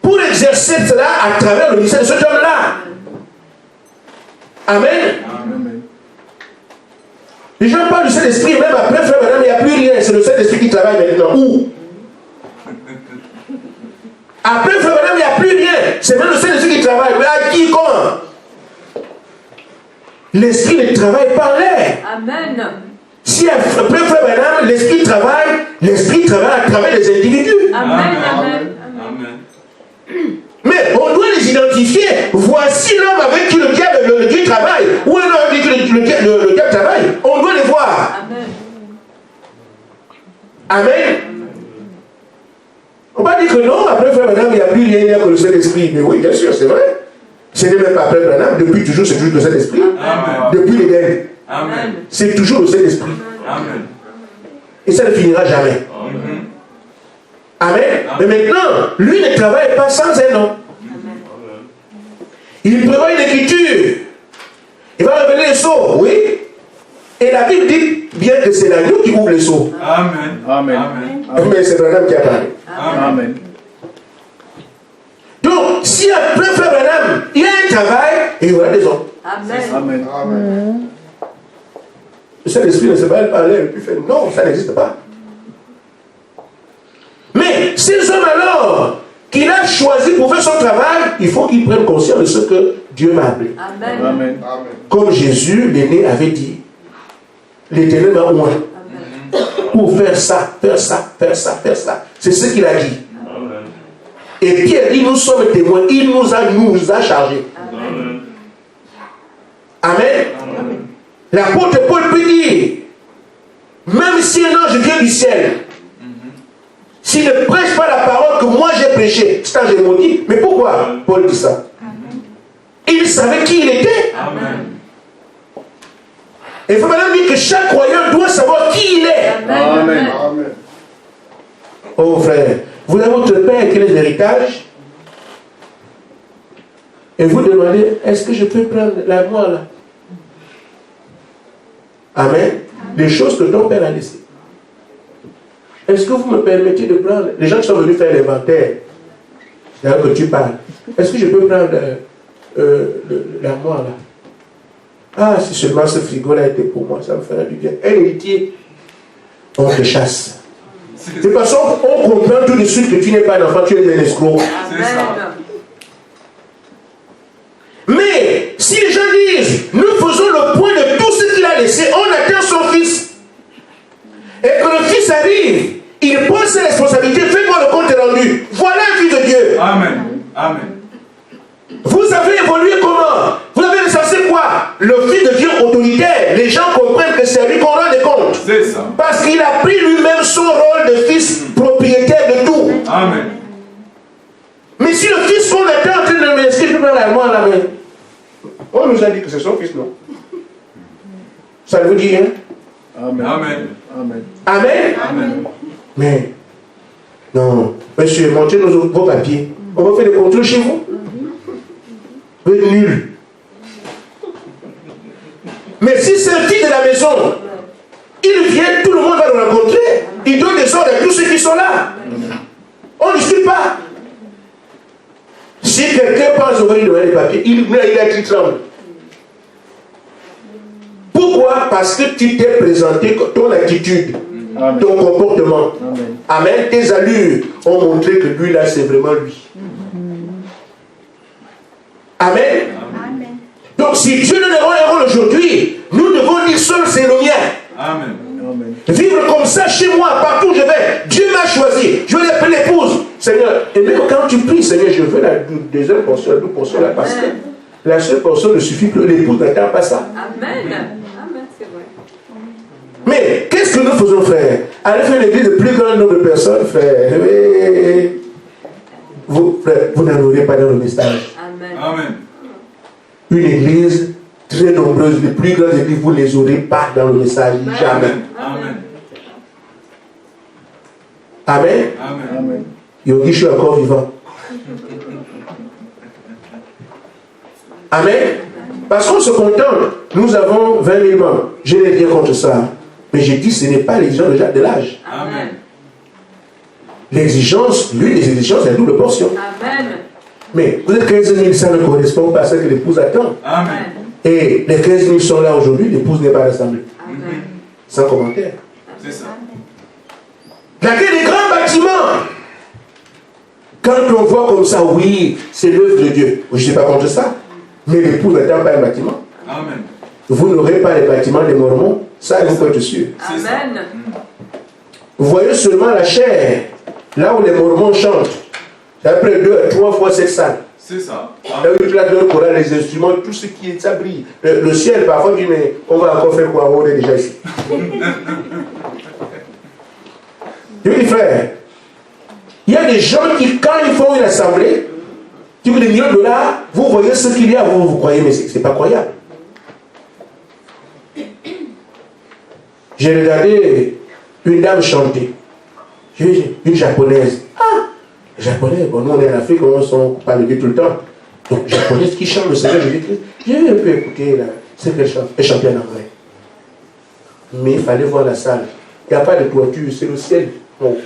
[SPEAKER 1] Pour exercer cela à travers le ministère de cet homme-là. Amen.
[SPEAKER 2] Amen.
[SPEAKER 1] Les gens parlent du Saint-Esprit, même après, frère, madame, il n'y a plus rien. C'est le Saint-Esprit qui travaille maintenant. Où? Après, frère, madame, il n'y a plus rien. C'est même le Saint-Esprit qui travaille. Mais à qui, comment? L'Esprit ne travaille pas en l'air.
[SPEAKER 3] Amen.
[SPEAKER 1] Si après, frère, madame, l'Esprit travaille à travers les individus.
[SPEAKER 3] Amen. Amen.
[SPEAKER 2] Amen.
[SPEAKER 1] Mais on doit les identifier. Voici l'homme avec qui le diable travaille. Ou un homme avec qui le diable travaille. On doit les voir.
[SPEAKER 3] Amen.
[SPEAKER 1] Amen. On va dire que non, après frère Branham, il n'y a plus rien, il n'y a que le Saint-Esprit. Mais oui, bien sûr, c'est vrai. Ce n'est même pas après Branham, depuis toujours, c'est toujours le Saint-Esprit.
[SPEAKER 2] Amen.
[SPEAKER 1] Depuis l'Éden,
[SPEAKER 2] Amen.
[SPEAKER 1] c'est toujours le Saint-Esprit.
[SPEAKER 2] Amen.
[SPEAKER 1] Et ça ne finira jamais. Amen. Mais maintenant, lui ne travaille pas sans un nom. Il prévoit une écriture. Il va révéler les sceaux, oui. Et la Bible dit bien que c'est l'agneau qui ouvre les sceaux.
[SPEAKER 2] Amen. Amen. Amen.
[SPEAKER 1] Mais c'est Branham qui a parlé.
[SPEAKER 2] Amen.
[SPEAKER 1] Donc, si après frère Branham, il y a un travail, il y aura des hommes.
[SPEAKER 3] Amen.
[SPEAKER 2] Amen. Amen.
[SPEAKER 1] Le Saint-Esprit ne se va pas parler et puis faire non, ça n'existe pas. Mais ces hommes alors qu'il a choisi pour faire son travail, il faut qu'ils prennent conscience de ce que Dieu m'a appelé.
[SPEAKER 3] Amen.
[SPEAKER 2] Amen.
[SPEAKER 1] Comme Jésus, l'aîné, avait dit, l'Éternel m'a oint pour faire ça, faire ça, faire ça, faire ça. C'est ce qu'il a dit.
[SPEAKER 2] Amen.
[SPEAKER 1] Et Pierre dit, nous sommes témoins, il nous a chargés.
[SPEAKER 3] Amen.
[SPEAKER 1] Amen.
[SPEAKER 2] Amen.
[SPEAKER 1] L'apôtre Paul peut dire, même si un ange vient du ciel, s'il ne prêche pas la parole que moi j'ai prêchée, c'est un j'ai maudit. Mais pourquoi Paul dit ça? Il savait qui il était.
[SPEAKER 2] Amen.
[SPEAKER 1] Et il faut maintenant dire que chaque croyant doit savoir qui il est.
[SPEAKER 2] Amen. Amen.
[SPEAKER 1] Oh frère, vous avez votre père qui est l'héritage. Et vous demandez, est-ce que je peux prendre la moi là? Amen. Les choses que ton père a laissées. Est-ce que vous me permettez de prendre, les gens qui sont venus faire l'inventaire, d'ailleurs que tu parles, est-ce que je peux prendre la moi là? Ah, si seulement ce frigo-là était pour moi, ça me ferait du bien. Un héritier, on te chasse. De toute façon, on comprend tout de suite que tu n'es pas un enfant, tu es un escroc.
[SPEAKER 3] Amen.
[SPEAKER 1] Mais si les gens disent, nous faisons le point de tout ce qu'il a laissé, on attend son fils. Et que le fils arrive, il prend ses responsabilités, fais-moi le compte rendu. Voilà un fils de Dieu.
[SPEAKER 2] Amen. Amen.
[SPEAKER 1] Vous avez évolué comment? Vous avez recensé quoi? Le fils de Dieu autoritaire. Les gens comprennent que c'est lui qu'on rend des comptes.
[SPEAKER 2] C'est ça.
[SPEAKER 1] Parce qu'il a pris lui-même son rôle de fils propriétaire de tout.
[SPEAKER 2] Amen.
[SPEAKER 1] Mais si le fils qu'on était en train de me laisser, dans la main à la main, on nous a dit que c'est son fils, non? Ça vous dit rien?
[SPEAKER 2] Amen. Amen. Amen.
[SPEAKER 1] Amen.
[SPEAKER 2] Amen.
[SPEAKER 1] Mais, non, monsieur, montrez vos papiers. On va faire des contrôles chez vous. Vous êtes nuls. Mais si c'est un fils de la maison, il vient, tout le monde va le rencontrer. Il donne des ordres à tous ceux qui sont là. On ne discute pas. Si quelqu'un pense au de les papiers, il a écrit tremble. Pourquoi? Parce que tu t'es présenté ton attitude,
[SPEAKER 2] Amen.
[SPEAKER 1] ton comportement.
[SPEAKER 2] Amen.
[SPEAKER 1] Amen. Tes allures ont montré que lui là, c'est vraiment lui. Amen.
[SPEAKER 4] Amen.
[SPEAKER 1] Donc si Dieu nous rend un rôle aujourd'hui, nous devons dire seul c'est le mien.
[SPEAKER 2] Amen. Amen.
[SPEAKER 1] Vivre comme ça chez moi, partout où je vais. Dieu m'a choisi. Je veux l'appeler l'épouse. Seigneur, et même quand tu pries, Seigneur, je veux la deuxième portion, la double portion, la parce que la seule portion ne suffit plus. L'épouse n'attend pas ça.
[SPEAKER 3] Amen. Amen, c'est vrai.
[SPEAKER 1] Mais qu'est-ce que nous faisons, frère? Aller faire l'église de plus grand nombre de personnes, frère. Vous n'en aurez pas dans le message.
[SPEAKER 3] Amen.
[SPEAKER 2] Amen.
[SPEAKER 1] Une église très nombreuse, les plus grandes églises, vous ne les aurez pas dans le message. Jamais.
[SPEAKER 2] Amen.
[SPEAKER 1] Amen.
[SPEAKER 2] Amen.
[SPEAKER 1] Yogi, je suis encore vivant. Amen. Parce qu'on se contente. Nous avons 20 000 membres. Je n'ai rien contre ça. Mais j'ai dit, ce n'est pas l'exigence de l'âge.
[SPEAKER 3] Amen.
[SPEAKER 1] L'exigence, l'une des exigences, c'est la double portion.
[SPEAKER 3] Amen.
[SPEAKER 1] Mais vous êtes 15 000, ça ne correspond pas à ce que l'épouse attend.
[SPEAKER 2] Amen.
[SPEAKER 1] Et les 15 000 sont là aujourd'hui, l'épouse n'est pas rassemblée.
[SPEAKER 3] Amen.
[SPEAKER 1] Sans commentaire.
[SPEAKER 2] C'est ça.
[SPEAKER 1] Dans des grands bâtiments, quand on voit comme ça, oui, c'est l'œuvre de Dieu. Je ne suis pas contre ça. Mais l'épouse n'attend pas un bâtiment.
[SPEAKER 2] Amen.
[SPEAKER 1] Vous n'aurez pas les bâtiments des Mormons. Ça, vous pouvez être sûr.
[SPEAKER 3] Amen.
[SPEAKER 1] Vous voyez seulement la chair, là où les Mormons chantent. Après 2 à 3 fois cette salle.
[SPEAKER 2] C'est ça.
[SPEAKER 1] Là où tu as le chorale, les instruments, tout ce qui est, ça brille. Le ciel, parfois, tu dis, mais on va encore faire quoi? On est déjà ici. Je dis, frère, il y a des gens qui, quand ils font une assemblée, qui vous des millions de dollars, vous voyez ce qu'il y a, vous croyez, mais ce n'est pas croyable. J'ai regardé une dame chanter. J'ai vu une japonaise. Ah! Japonais, bon, nous on est en Afrique, on parle de Dieu tout le temps. Donc, japonaise qui chante le Seigneur Jésus-Christ, j'ai un peu écouté là, ce qu'elle chante. Elle chantait en anglais. Mais il fallait voir la salle. Il n'y a pas de toiture, c'est le ciel. Bon.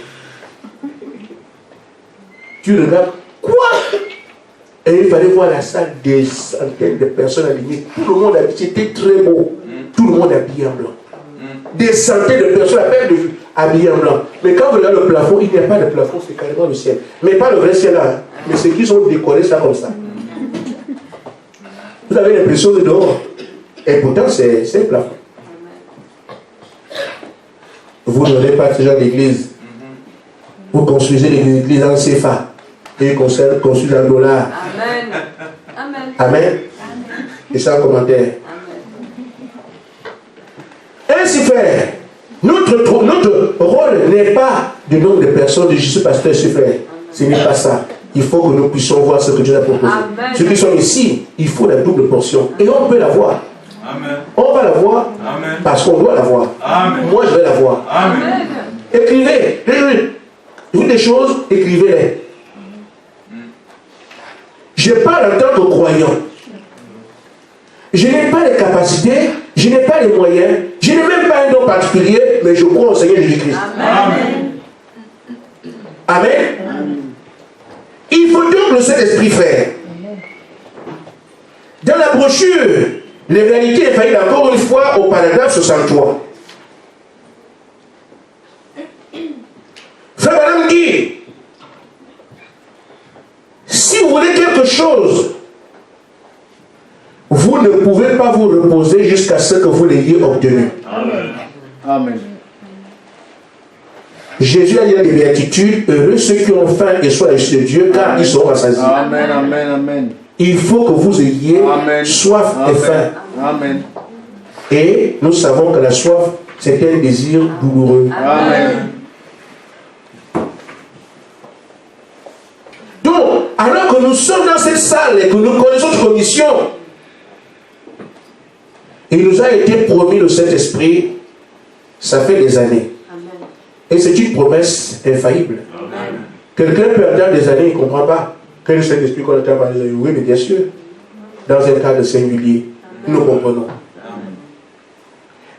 [SPEAKER 1] Tu regardes, quoi? Et il fallait voir la salle, des centaines de personnes alignées. Tout le monde habillé, c'était très beau. Tout le monde habillé en blanc. Des centaines de personnes à peine de vue, habillées en blanc. Mais quand vous regardez le plafond, il n'y a pas de plafond, c'est carrément le ciel. Mais pas le vrai ciel là, mais c'est qu'ils ont décoré ça comme ça. Vous avez l'impression de dehors. Et pourtant, c'est le plafond. Vous n'aurez pas ce genre d'église. Vous construisez des églises en CFA. Et ils construisent en dollars.
[SPEAKER 3] Amen. Amen.
[SPEAKER 1] Amen. Et sans commentaire. Ainsi frère, notre rôle n'est pas du nombre de personnes de Jésus pasteur, frère. Ce n'est pas ça. Il faut que nous puissions voir ce que Dieu a proposé.
[SPEAKER 3] Amen.
[SPEAKER 1] Ceux qui sont ici, il faut la double portion. Et on peut la voir.
[SPEAKER 2] Amen.
[SPEAKER 1] On va la voir
[SPEAKER 2] Amen.
[SPEAKER 1] parce qu'on doit la voir.
[SPEAKER 2] Amen.
[SPEAKER 1] Moi, je vais la voir.
[SPEAKER 2] Amen.
[SPEAKER 1] Écrivez. Toutes les choses, écrivez-les. Je parle en tant que croyant. Je n'ai pas les capacités, je n'ai pas les moyens, je n'ai même pas un don particulier, mais je crois au Seigneur Jésus-Christ.
[SPEAKER 2] Amen.
[SPEAKER 1] Amen. Il faut donc le Saint-Esprit faire. Dans la brochure, les réalités infaillibles, encore une fois, au paragraphe 63. Frère Madame dit, si vous voulez quelque chose, vous ne pouvez pas vous reposer jusqu'à ce que vous l'ayez obtenu.
[SPEAKER 2] Amen.
[SPEAKER 5] Amen.
[SPEAKER 1] Jésus a dit dans les béatitudes, heureux ceux qui ont faim et soif de Dieu, car ils seront rassasiés.
[SPEAKER 5] Amen, amen, amen.
[SPEAKER 1] Il faut que vous ayez
[SPEAKER 5] Amen.
[SPEAKER 1] soif et
[SPEAKER 5] Amen.
[SPEAKER 1] faim.
[SPEAKER 5] Amen.
[SPEAKER 1] Et nous savons que la soif, c'est un désir douloureux.
[SPEAKER 5] Amen.
[SPEAKER 1] Donc, alors que nous sommes dans cette salle et que nous connaissons notre mission, il nous a été promis le Saint-Esprit, ça fait des années.
[SPEAKER 3] Amen.
[SPEAKER 1] Et c'est une promesse infaillible.
[SPEAKER 3] Amen.
[SPEAKER 1] Quelqu'un peut attendre des années, il ne comprend pas. Que le Saint-Esprit qu'on attend par des années, oui, mais bien sûr, dans un cadre singulier, nous comprenons.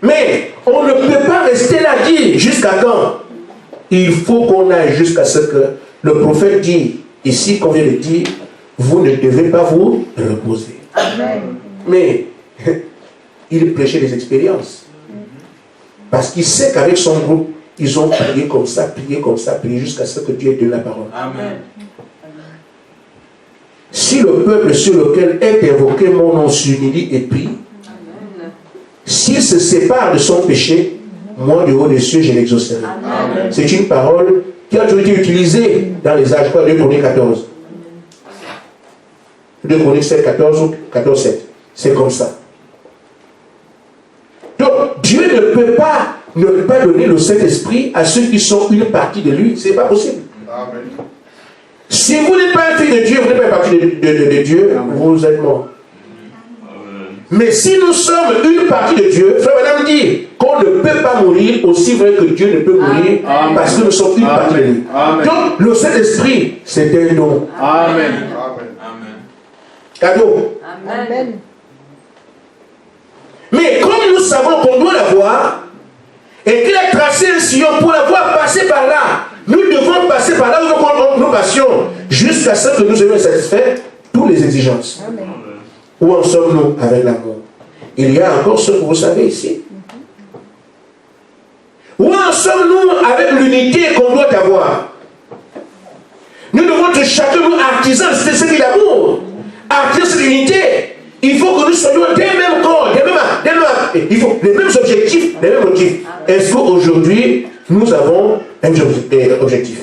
[SPEAKER 1] Mais on ne peut pas rester là dit jusqu'à quand? Il faut qu'on aille jusqu'à ce que le prophète dit, ici qu'on vient de dire, vous ne devez pas vous reposer.
[SPEAKER 3] Amen.
[SPEAKER 1] Mais il prêchait des expériences. Parce qu'il sait qu'avec son groupe, ils ont prié comme ça, prié jusqu'à ce que Dieu ait donné la parole.
[SPEAKER 2] Amen.
[SPEAKER 1] Si le peuple sur lequel est invoqué mon nom s'humilie et prie,
[SPEAKER 3] Amen.
[SPEAKER 1] s'il se sépare de son péché, moi du haut des cieux, je l'exaucerai. C'est une parole qui a toujours été utilisée dans les âges, quoi, 2 Chroniques 14. 2 Chroniques 7, 14 ou 14, 7. C'est comme ça. Donc, Dieu ne peut pas donner le Saint-Esprit à ceux qui sont une partie de lui. Ce n'est pas possible.
[SPEAKER 2] Amen.
[SPEAKER 1] Si vous n'êtes pas un fils de Dieu, vous n'êtes pas une partie de Dieu, vous êtes mort. Mais si nous sommes une partie de Dieu, frère madame dit qu'on ne peut pas mourir aussi vrai que Dieu ne peut mourir parce que nous sommes une partie de lui. Donc le Saint-Esprit, c'est un don.
[SPEAKER 5] Amen.
[SPEAKER 1] Cadeau.
[SPEAKER 4] Amen.
[SPEAKER 1] Mais comme nous savons qu'on doit l'avoir et qu'il a tracé un sillon pour l'avoir passé par là, nous devons passer par là où nous passions jusqu'à ce que nous ayons satisfait toutes les exigences.
[SPEAKER 4] Amen.
[SPEAKER 1] Où en sommes-nous avec l'amour? Il y a encore ce que vous savez ici. Où en sommes-nous avec l'unité qu'on doit avoir? Nous devons être chacun nous artisans de ce qui est l'amour. Artisans de l'unité. Il faut que nous soyons des mêmes corps, il faut les mêmes objectifs, les mêmes motifs. Est-ce qu'aujourd'hui, nous avons un objectif?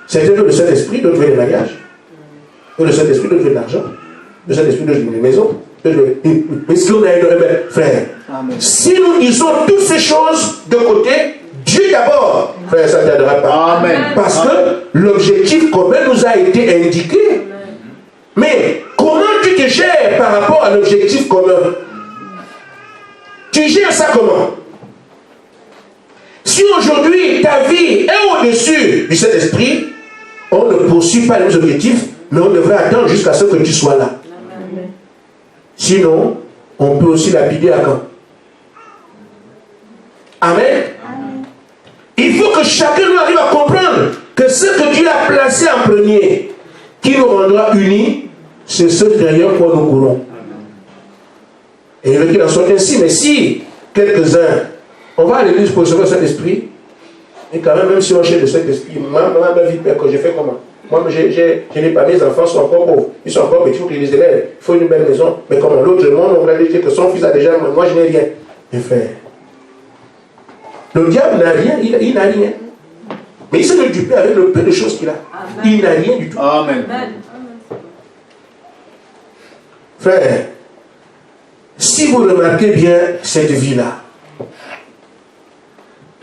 [SPEAKER 1] Certains veulent le Saint-Esprit, d'autres veulent le mariage. Le Saint-Esprit, d'autres veulent l'argent. Le Saint-Esprit, d'autres veulent les maisons. Est-ce qu'on a un frère?
[SPEAKER 5] Amen.
[SPEAKER 1] Si nous disons toutes ces choses de côté, Dieu d'abord, frère, ça ne t'aidera pas.
[SPEAKER 5] Amen.
[SPEAKER 1] Parce que l'objectif commun nous a été indiqué. Mais comment tu te gères par rapport à l'objectif commun? Tu gères ça comment? Si aujourd'hui ta vie est au-dessus du Saint-Esprit, on ne poursuit pas les objectifs, mais on devrait attendre jusqu'à ce que tu sois là. Sinon, on peut aussi lapider à quand? Amen. Il faut que chacun nous arrive à comprendre que ce que Dieu a placé en premier, qui nous rendra unis, c'est ce derrière quoi nous courons. Et il veut qu'il en soit ainsi. Mais si quelques-uns, on va à l'église pour recevoir le Saint-Esprit, et quand même si on cherche le Saint-Esprit, moi, ma vie, que j'ai fait comment? Moi, je n'ai pas, mes enfants sont encore pauvres. Ils sont encore petits, il faut qu'ils les élèvent. Il faut une belle maison. Mais comment l'autre monde, on va dire que son fils a déjà, moi je n'ai rien. Mes frères, le diable n'a rien, il n'a rien. Mais il s'est le duper avec le peu de choses qu'il a. Il n'a rien du tout.
[SPEAKER 5] Amen.
[SPEAKER 1] Frère, si vous remarquez bien cette vie-là,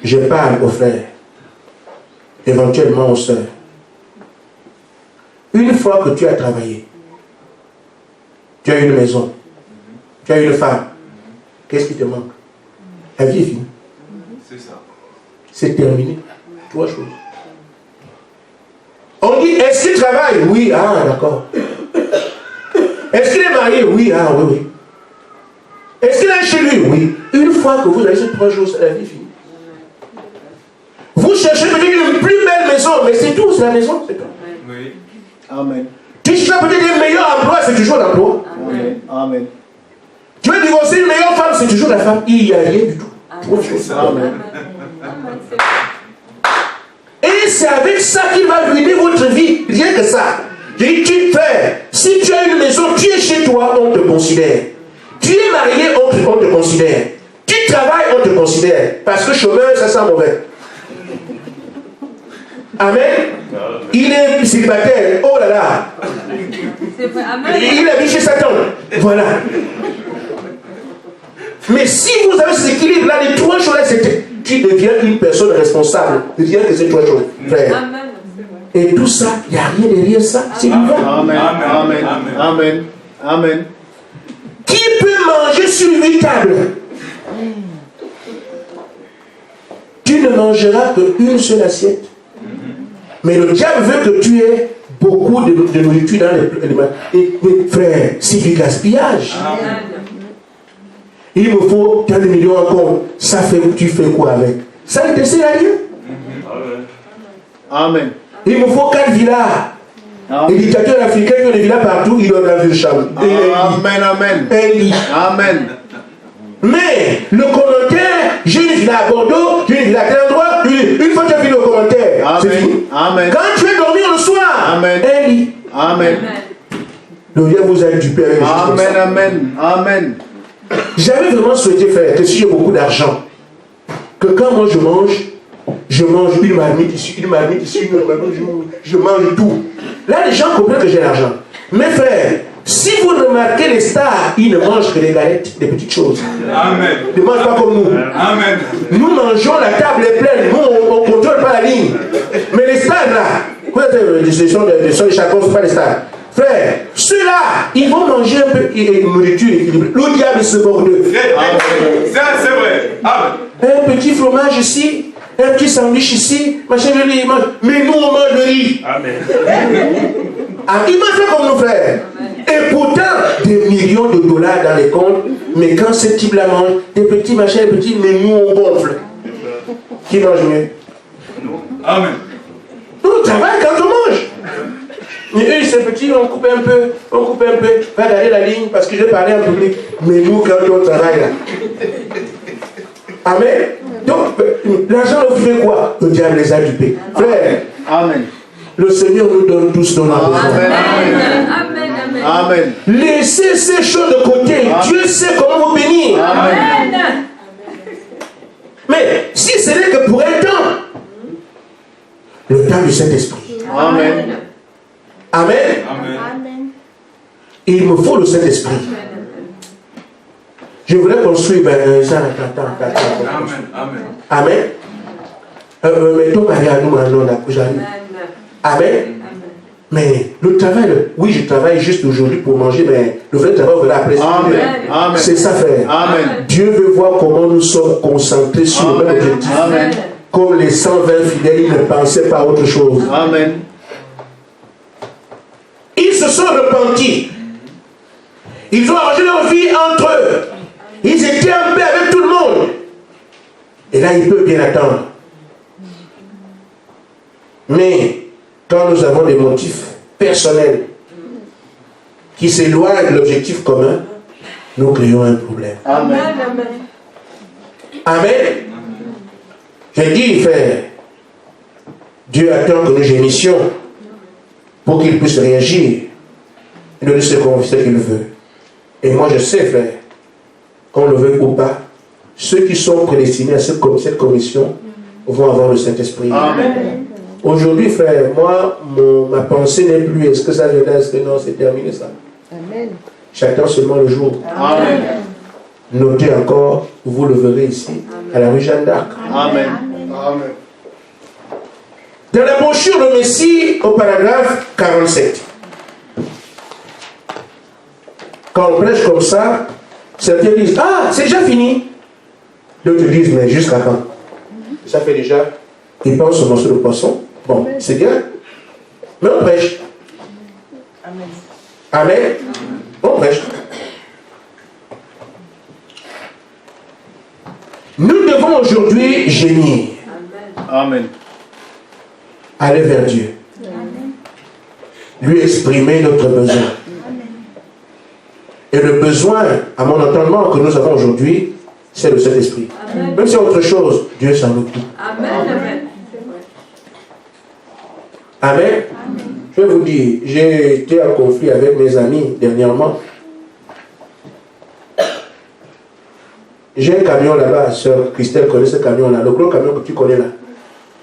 [SPEAKER 1] je parle aux frères, éventuellement aux sœurs. Une fois que tu as travaillé, tu as une maison, tu as une femme, qu'est-ce qui te manque? La vie est finie.
[SPEAKER 2] C'est ça.
[SPEAKER 1] C'est terminé. 3 choses. On dit, est-ce qu'il travaille? Oui, ah, d'accord. Est-ce qu'il est marié? Oui, ah, oui, oui. Est-ce qu'il est chez lui? Oui. Une fois que vous avez ces 3 choses, la vie est finie. Vous cherchez peut-être une plus belle maison, mais c'est tout, c'est la maison, c'est tout.
[SPEAKER 2] Oui.
[SPEAKER 5] Amen.
[SPEAKER 1] Tu cherches peut-être un meilleur emploi, c'est toujours l'emploi.
[SPEAKER 5] Amen. Amen.
[SPEAKER 1] Tu veux divorcer une meilleure femme, c'est toujours la femme. Il n'y a rien du tout.
[SPEAKER 2] C'est ça.
[SPEAKER 5] Amen.
[SPEAKER 1] Et c'est avec ça qu'il va ruiner votre vie. Rien que ça. Je dis, tu fais. Si tu as une maison, tu es chez toi, on te considère. Tu es marié, on te considère. Tu travailles, on te considère. Parce que chômeur, ça sent mauvais. Amen. Il est célibataire. Oh là là. Il habite chez Satan. Voilà. Mais si vous avez cet équilibre-là, les 3 choses-là, tu deviens une personne responsable. Rien que ces 3 choses, frère. Et tout ça, il n'y a rien derrière ça. C'est vivant.
[SPEAKER 5] Amen. Amen. Amen. Amen.
[SPEAKER 1] Qui peut manger sur 8 tables? Tu ne mangeras qu'une seule assiette. Mais le diable veut que tu aies beaucoup de nourriture dans les mains. Et frère, c'est du gaspillage.
[SPEAKER 2] Amen.
[SPEAKER 1] Il me faut tant de millions en compte. Ça fait, tu fais quoi avec? Ça ne te sert à rien.
[SPEAKER 5] Amen.
[SPEAKER 1] Il me faut 4 villas. Les dictateurs africains qui ont des villas partout, ils ont la ville de chambre.
[SPEAKER 5] Amen. Amen.
[SPEAKER 1] Un lit.
[SPEAKER 5] Amen.
[SPEAKER 1] Mais le commentaire, j'ai une villa à Bordeaux, j'ai une villa à tel endroit, une fois que tu as vu le commentaire, c'est fini.
[SPEAKER 5] Amen.
[SPEAKER 1] Quand tu es dormir le soir,
[SPEAKER 5] Amen.
[SPEAKER 1] un lit.
[SPEAKER 5] Amen.
[SPEAKER 1] Le lien vous a dupé avec les choses comme ça.
[SPEAKER 5] Amen. Amen. Amen.
[SPEAKER 1] J'avais vraiment souhaité faire que si j'ai beaucoup d'argent, que quand moi je mange une marmite ici, une marmite ici, une marmite, je mange tout. Là, les gens comprennent que j'ai l'argent. Mes frères, si vous remarquez les stars, ils ne mangent que des galettes, des petites choses.
[SPEAKER 2] Amen.
[SPEAKER 1] Ils ne mangent pas comme nous.
[SPEAKER 2] Amen.
[SPEAKER 1] Nous mangeons, la table est pleine, nous on ne contrôle pas la ligne. Mais les stars là, ce sont des chacun, ce ne sont pas les stars. Frère, ceux-là, ils vont manger un peu de nourriture équilibrée. Le diable se mord d'eux.
[SPEAKER 2] Ça, c'est vrai. Amen.
[SPEAKER 1] Un petit fromage ici, un petit sandwich ici, machin de riz, mais nous on mange le riz.
[SPEAKER 2] Amen.
[SPEAKER 1] Ah, il m'a fait comme nos frères. Et pourtant, des millions de dollars dans les comptes, mais quand ce type-là mange, des petits machins, des petits, mais nous on gonfle. Qui mange mieux?
[SPEAKER 2] Amen.
[SPEAKER 1] Nous on travaille quand on mange. Mais eux, ces petits, on coupe un peu, va garder la ligne parce que je parlais en public. Mais nous, quand on travaille là. Amen. Donc, l'argent, vous fait quoi? Le diable les a dupés. Frère,
[SPEAKER 5] Amen.
[SPEAKER 1] le Seigneur nous donne tous dans la besoin.
[SPEAKER 5] Amen.
[SPEAKER 3] Amen. Amen.
[SPEAKER 5] Amen.
[SPEAKER 1] Laissez ces choses de côté.
[SPEAKER 5] Amen.
[SPEAKER 1] Dieu sait comment vous bénir.
[SPEAKER 3] Amen.
[SPEAKER 1] Mais si ce n'est que pour un temps, le temps du Saint-Esprit.
[SPEAKER 5] Amen.
[SPEAKER 1] Amen.
[SPEAKER 2] Amen.
[SPEAKER 4] Amen.
[SPEAKER 1] Il me faut le Saint-Esprit. Je voudrais construire ça.
[SPEAKER 2] Amen.
[SPEAKER 1] Amen. Mais ton mari a nous maintenant, j'arrive. Amen. Mais le travail, oui, je travaille juste aujourd'hui pour manger, mais le vrai travail, on verra après.
[SPEAKER 5] Amen.
[SPEAKER 1] C'est ça, frère.
[SPEAKER 5] Amen.
[SPEAKER 1] Dieu veut voir comment nous sommes concentrés sur le même
[SPEAKER 5] Amen.
[SPEAKER 1] objectif.
[SPEAKER 5] Amen.
[SPEAKER 1] Comme les 120 fidèles, ils ne pensaient pas à autre chose.
[SPEAKER 5] Amen.
[SPEAKER 1] Ils se sont repentis. Ils ont arrangé leur vie entre eux. Ils étaient en paix avec tout le monde. Et là, il peut bien attendre. Mais quand nous avons des motifs personnels qui s'éloignent de l'objectif commun, nous créons un problème.
[SPEAKER 5] Amen.
[SPEAKER 1] Amen. J'ai dit, frère, Dieu attend que nous gémissions pour qu'il puisse réagir et donner ce qu'il veut. Et moi, je sais, frère, qu'on le veut ou pas, ceux qui sont prédestinés à cette commission vont avoir le Saint-Esprit.
[SPEAKER 5] Amen.
[SPEAKER 1] Aujourd'hui, frère, moi, ma pensée n'est plus est-ce que ça viendra, est-ce que non, c'est terminé ça.
[SPEAKER 4] Amen.
[SPEAKER 1] J'attends seulement le jour.
[SPEAKER 5] Amen.
[SPEAKER 1] Notez encore, vous le verrez ici, à la rue Jeanne d'Arc.
[SPEAKER 5] Amen. Amen.
[SPEAKER 1] Dans la brochure de Messie, au paragraphe 47. Quand on prêche comme ça, certains disent, ah, c'est déjà fini. D'autres disent, mais jusqu'à quand? Ça fait déjà, ils pensent au morceau de poisson. Bon, c'est bien. Mais on prêche.
[SPEAKER 4] Amen.
[SPEAKER 1] Amen. On prêche. Nous devons aujourd'hui gémir.
[SPEAKER 5] Amen.
[SPEAKER 1] Aller vers Dieu. Lui exprimer notre besoin. Et le besoin, à mon entendement, que nous avons aujourd'hui, c'est le Saint-Esprit. Même si c'est autre chose, Dieu s'en occupe.
[SPEAKER 3] Amen.
[SPEAKER 1] Amen. Je vais vous dire, j'ai été en conflit avec mes amis dernièrement. J'ai un camion là-bas, sœur Christelle connaît ce camion-là, le gros camion que tu connais là.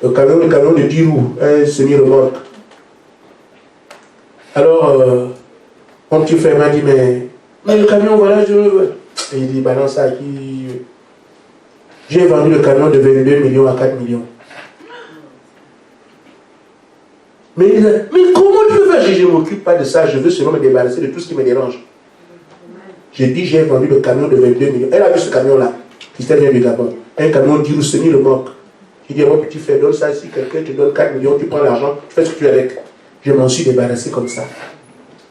[SPEAKER 1] Le camion de 10 roues, un semi-remorque. Alors, mon petit frère m'a dit, mais le camion, voilà, je veux. Et il dit, balance ça qui. J'ai vendu le camion de 22 millions à 4 millions. Mais il dit, mais comment tu peux faire? Je ne m'occupe pas de ça, je veux seulement me débarrasser de tout ce qui me dérange. J'ai dit, j'ai vendu le camion de 22 millions. Elle a vu ce camion-là, Christelle vient du Gabon. Un camion 10 roues semi-remorque. J'ai dit, mon petit frère, donne ça, si quelqu'un te donne 4 millions, tu prends l'argent, tu fais ce que tu veux avec. Je m'en suis débarrassé comme ça.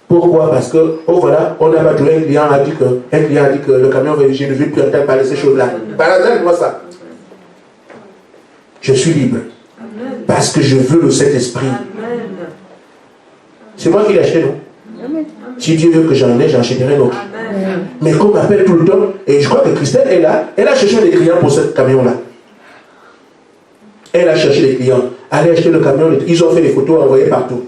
[SPEAKER 1] Pourquoi? Parce que, oh voilà, on n'a pas trouvé un client a dit que le camion, je ne veux plus entendre parler de ces choses-là. Par hasard, moi ça. Je suis libre. Parce que je veux le Saint-Esprit. C'est moi qui l'ai acheté, non? Si Dieu veut que j'en ai, j'en achèterai un autre. Mais qu'on m'appelle tout le temps, et je crois que Christelle est là, elle a cherché des clients pour ce camion-là. Elle a cherché des clients. Allez acheter le camion, ils ont fait des photos envoyées partout.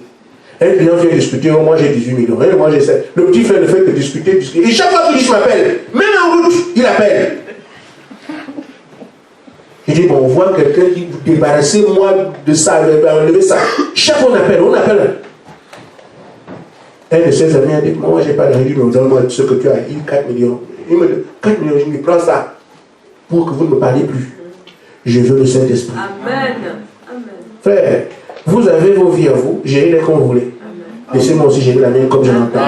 [SPEAKER 1] Un client vient discuter, oh, moi j'ai 18 millions, moi j'ai 7. Le petit frère ne fait que discuter. Et chaque fois qu'il m'appelle, même en route, il appelle. Il dit, bon, on voit quelqu'un qui vous débarrassez-moi de ça, enlevez ça. Chaque fois on appelle. Un de ses amis a dit, moi j'ai pas d'argent, mais donne-moi ce que tu as, il 4 millions. Il me dit, 4 millions, je lui prends ça pour que vous ne me parlez plus. Je veux le Saint-Esprit.
[SPEAKER 3] Amen. Amen.
[SPEAKER 1] Frère, vous avez vos vies à vous, gérez-les comme vous voulez. Laissez-moi aussi gérer la mienne comme je l'entends.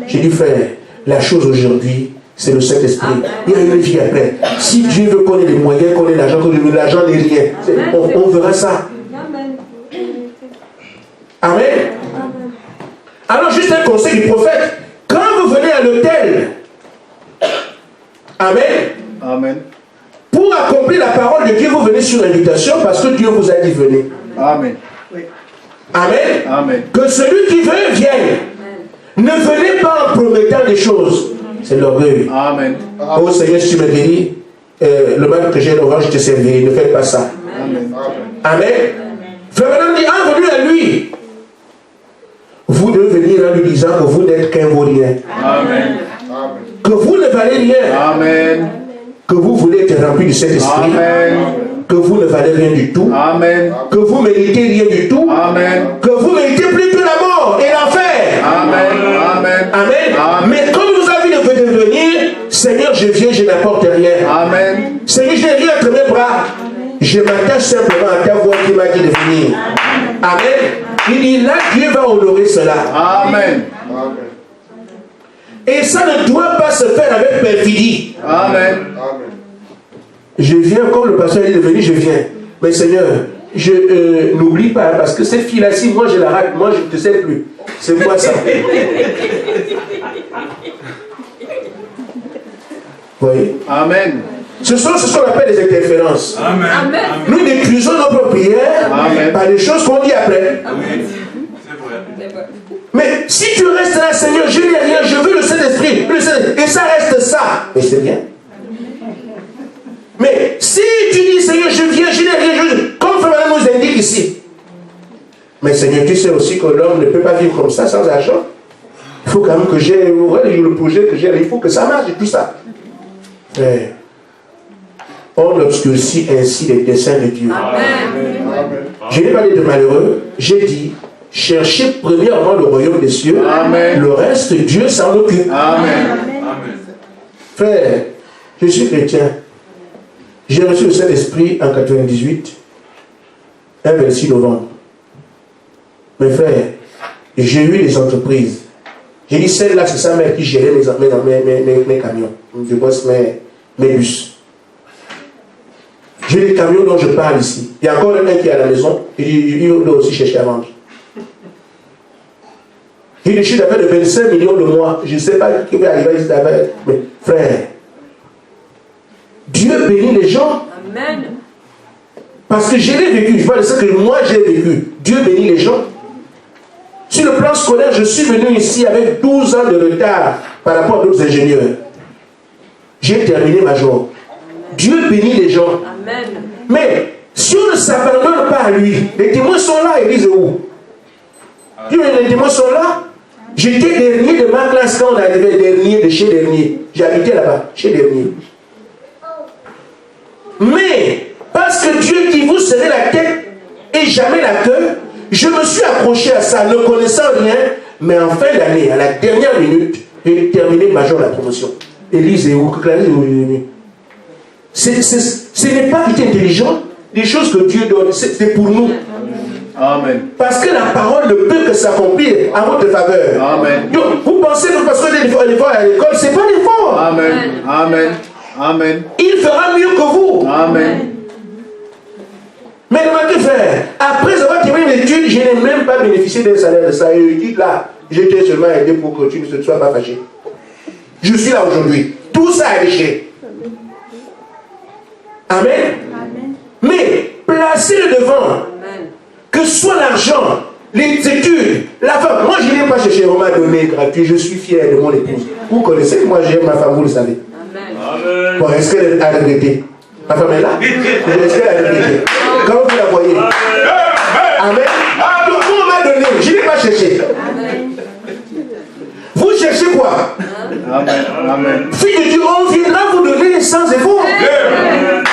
[SPEAKER 1] J'ai dit, frère, la chose aujourd'hui, c'est le Saint-Esprit. Il y a une vie après. Si Dieu veut qu'on ait les moyens, qu'on ait l'argent, que l'argent n'est rien, on verra ça. Amen. Alors, juste un conseil du prophète. Quand vous venez à l'autel, Amen.
[SPEAKER 5] Amen.
[SPEAKER 1] Pour accomplir la parole de Dieu, vous venez sur l'invitation parce que Dieu vous a dit venez.
[SPEAKER 5] Amen.
[SPEAKER 1] Amen.
[SPEAKER 5] Amen.
[SPEAKER 1] Que celui qui veut vienne. Ne venez pas en promettant des choses. C'est l'orgueil.
[SPEAKER 5] Amen.
[SPEAKER 1] Oh Seigneur, si tu me guéris, le mal que j'ai devant, je te servirai. Ne faites pas ça.
[SPEAKER 5] Amen.
[SPEAKER 1] Amen. Frère Madame dit, ah, venu à lui. Vous devez venir en lui disant que vous n'êtes qu'un vaurien.
[SPEAKER 5] Amen.
[SPEAKER 1] Que vous ne valez rien.
[SPEAKER 5] Amen.
[SPEAKER 1] Que vous voulez être rempli du Saint-Esprit.
[SPEAKER 5] Amen.
[SPEAKER 1] Que vous ne valez rien du tout.
[SPEAKER 5] Amen.
[SPEAKER 1] Que vous méritez rien du tout.
[SPEAKER 5] Amen.
[SPEAKER 1] Que vous méritez plus que la mort et l'enfer.
[SPEAKER 5] Amen. Amen.
[SPEAKER 1] Amen.
[SPEAKER 5] Amen.
[SPEAKER 1] Mais comme nous avons vu de venir, Seigneur, je viens, je n'apporte rien.
[SPEAKER 5] Amen.
[SPEAKER 1] Seigneur, je n'ai rien entre mes bras. Je m'attache simplement à ta voix qui m'a dit de venir. Amen. Il dit là, Dieu va honorer cela.
[SPEAKER 5] Amen.
[SPEAKER 1] Et ça ne doit pas se faire avec perfidie.
[SPEAKER 5] Amen.
[SPEAKER 1] Je viens, comme le pasteur a dit de venir, je viens. Mais Seigneur, je n'oublie pas, parce que cette fille-là, si moi je la rate, moi je ne te sais plus. C'est quoi ça? Vous voyez?
[SPEAKER 5] Amen.
[SPEAKER 1] Ce sont ce qu'on appelle les interférences.
[SPEAKER 2] Amen.
[SPEAKER 3] Amen.
[SPEAKER 1] Nous détruisons nos prières par les choses qu'on dit après.
[SPEAKER 2] Oui, c'est vrai.
[SPEAKER 1] Mais si tu restes là, Seigneur, je n'ai rien, je veux le Saint-Esprit, et ça reste ça, mais c'est bien. Mais si tu dis, Seigneur, je viens, je n'ai rien, comme Frère Madame nous indique ici. Mais Seigneur, tu sais aussi que l'homme ne peut pas vivre comme ça sans argent. Il faut quand même que j'ai le projet que j'ai, il faut que ça marche et tout ça. Mais on obscurcit ainsi les desseins de Dieu.
[SPEAKER 3] Amen.
[SPEAKER 1] Je n'ai pas dit de malheureux, j'ai dit, cherchez premièrement le royaume des cieux.
[SPEAKER 5] Amen.
[SPEAKER 1] Le reste, Dieu s'en occupe.
[SPEAKER 5] Amen.
[SPEAKER 2] Amen.
[SPEAKER 1] Frère, je suis chrétien. J'ai reçu le Saint-Esprit en 98, un 26 novembre. Mes frères, j'ai eu des entreprises. J'ai dit, celle-là, c'est sa mère qui gérait mes camions. Je bosse mes bus. J'ai des camions dont je parle ici. Il y a encore un qui est à la maison, il doit aussi chercher à vendre. J'ai des chiffres d'affaires de 25 millions le mois. Je ne sais pas qui va arriver ici d'affaires. Mais frère, Dieu bénit les gens.
[SPEAKER 3] Amen.
[SPEAKER 1] Parce que je l'ai vécu. Je vois de ce que moi j'ai vécu. Dieu bénit les gens. Sur le plan scolaire, je suis venu ici avec 12 ans de retard par rapport à d'autres ingénieurs. J'ai terminé major. Dieu bénit les gens.
[SPEAKER 3] Amen.
[SPEAKER 1] Mais si on ne s'abandonne pas à lui, les témoins sont là, ils disent où? Les témoins sont là. J'étais dernier de ma classe quand on arrivait, dernier de chez dernier. J'habitais là-bas, chez dernier. Mais, parce que Dieu dit, vous serez la tête et jamais la queue, je me suis accroché à ça, ne connaissant rien, mais en fin d'année, à la dernière minute, j'ai terminé major la promotion. Élise et où, Clarisse ce n'est pas qu'il est intelligent, les choses que Dieu donne, c'est pour nous.
[SPEAKER 5] Amen.
[SPEAKER 1] Parce que la parole ne peut que s'accomplir en votre faveur.
[SPEAKER 5] Amen.
[SPEAKER 1] Donc, vous pensez que parce que vous avez des efforts à l'école, ce n'est pas d'effort.
[SPEAKER 5] Amen. Amen. Amen.
[SPEAKER 1] Il fera mieux que vous.
[SPEAKER 5] Amen.
[SPEAKER 1] Mais remarquez, frère, après avoir terminé mes études, je n'ai même pas bénéficié d'un salaire de ça. Et il dit là, j'étais seulement aidé pour que tu ne sois pas fâché. Je suis là aujourd'hui. Tout ça est déchet. Amen.
[SPEAKER 3] Amen.
[SPEAKER 1] Mais placez-le devant.
[SPEAKER 3] Amen.
[SPEAKER 1] Que ce soit l'argent, les études, la femme. Moi, je n'ai pas cherché, on m'a donné gratuit. Je suis fier de mon épouse. Vous connaissez que moi, j'aime ma femme, vous le savez.
[SPEAKER 3] Amen.
[SPEAKER 1] Bon, est-ce qu'elle a regretté? Ma femme est là? Est-ce qu'elle a regretté? Comment vous la voyez? Amen. Donc, on m'a donné, je n'ai pas cherché.
[SPEAKER 3] Amen.
[SPEAKER 1] Vous cherchez quoi?
[SPEAKER 5] Amen. Amen.
[SPEAKER 1] Fille de Dieu, on viendra vous donner sans effort.
[SPEAKER 3] Amen.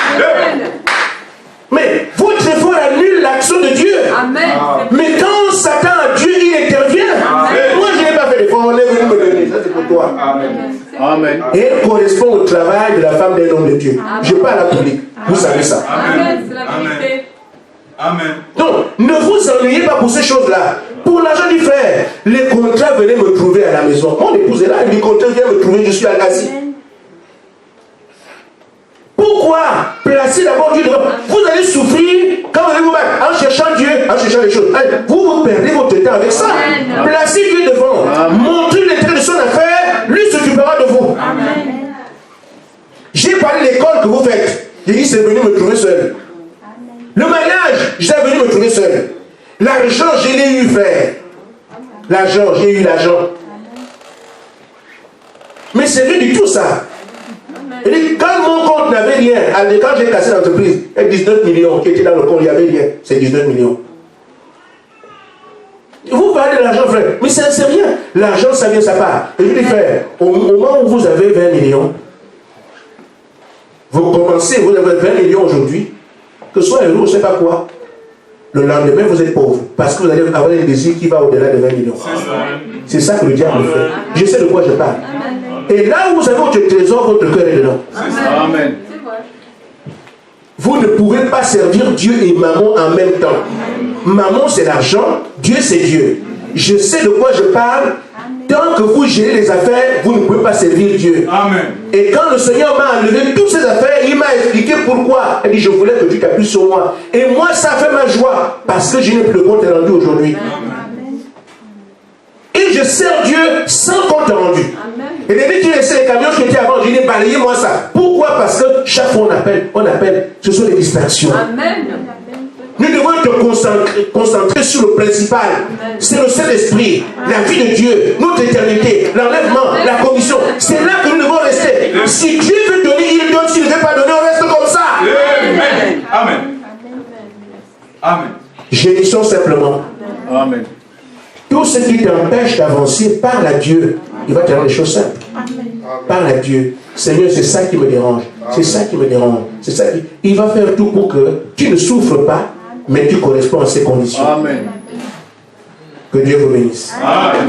[SPEAKER 5] Amen.
[SPEAKER 1] Et elle correspond au travail de la femme d'un homme de Dieu. Je parle à la public. Vous savez ça.
[SPEAKER 3] Amen. C'est la vérité.
[SPEAKER 2] Amen.
[SPEAKER 1] Donc, ne vous ennuyez pas pour ces choses-là. Pour l'argent du frère, les contrats venaient me trouver à la maison. Mon épouse est là, les contrats viennent me trouver, je suis à l'asile. Pourquoi placer d'abord Dieu devant? Vous allez souffrir quand vous allez vous battre en cherchant Dieu, en cherchant les choses. Vous perdez votre temps avec ça.
[SPEAKER 3] Amen.
[SPEAKER 1] Placez Dieu devant. Montrez l'intérêt de son affaire, lui s'occupera de vous.
[SPEAKER 3] Amen.
[SPEAKER 1] J'ai parlé de l'école que vous faites. J'ai dit, c'est venu me trouver seul. Le mariage, j'ai venu me trouver seul. L'argent, je l'ai eu, frère. L'argent, j'ai eu l'argent. Mais c'est rien du tout ça. Et dit, quand mon compte n'avait rien, quand j'ai cassé l'entreprise, il y a 19 millions qui étaient dans le compte, il n'y avait rien. C'est 19 millions. Vous parlez de l'argent, frère, mais c'est rien. L'argent, ça vient de sa part. Et je dis, frère, au moment où vous avez 20 millions, vous commencez, vous avez 20 millions aujourd'hui, que ce soit euro, je ne sais pas quoi, le lendemain, vous êtes pauvre, parce que vous allez avoir un désir qui va au-delà de 20 millions. C'est ça que le diable fait. Je sais de quoi je parle. Et là où vous avez votre trésor, votre cœur est dedans.
[SPEAKER 5] Amen.
[SPEAKER 1] Vous ne pouvez pas servir Dieu et maman en même temps. Maman, c'est l'argent, Dieu, c'est Dieu. Je sais de quoi je parle. Tant que vous gérez les affaires, vous ne pouvez pas servir Dieu.
[SPEAKER 2] Amen.
[SPEAKER 1] Et quand le Seigneur m'a enlevé toutes ces affaires, il m'a expliqué pourquoi. Il dit, je voulais que tu t'appuies sur moi. Et moi, ça fait ma joie, parce que je n'ai plus de compte rendu aujourd'hui. Et je sers Dieu sans compte rendu. Et depuis qu'il laissait les camions qui étaient avant, j'ai dit, balayez-moi ça. Pourquoi? Parce que chaque fois on appelle, ce sont des distractions.
[SPEAKER 3] Amen.
[SPEAKER 1] Nous devons être concentrés sur le principal. C'est le Saint-Esprit, la vie de Dieu, notre éternité, l'enlèvement, la commission. C'est là que nous devons rester. Si Dieu veut donner, il donne. S'il ne veut pas donner, on reste comme ça.
[SPEAKER 2] Amen. Amen. Amen.
[SPEAKER 1] Gémissons simplement.
[SPEAKER 5] Amen.
[SPEAKER 1] Tout ce qui t'empêche d'avancer, parle à Dieu. Il va te rendre les choses simples. Parle à Dieu. Seigneur, c'est ça qui me dérange. C'est ça qui me dérange. C'est ça qui... Il va faire tout pour que tu ne souffres pas, mais tu corresponds à ces conditions.
[SPEAKER 5] Amen.
[SPEAKER 1] Que Dieu vous bénisse.
[SPEAKER 2] Amen.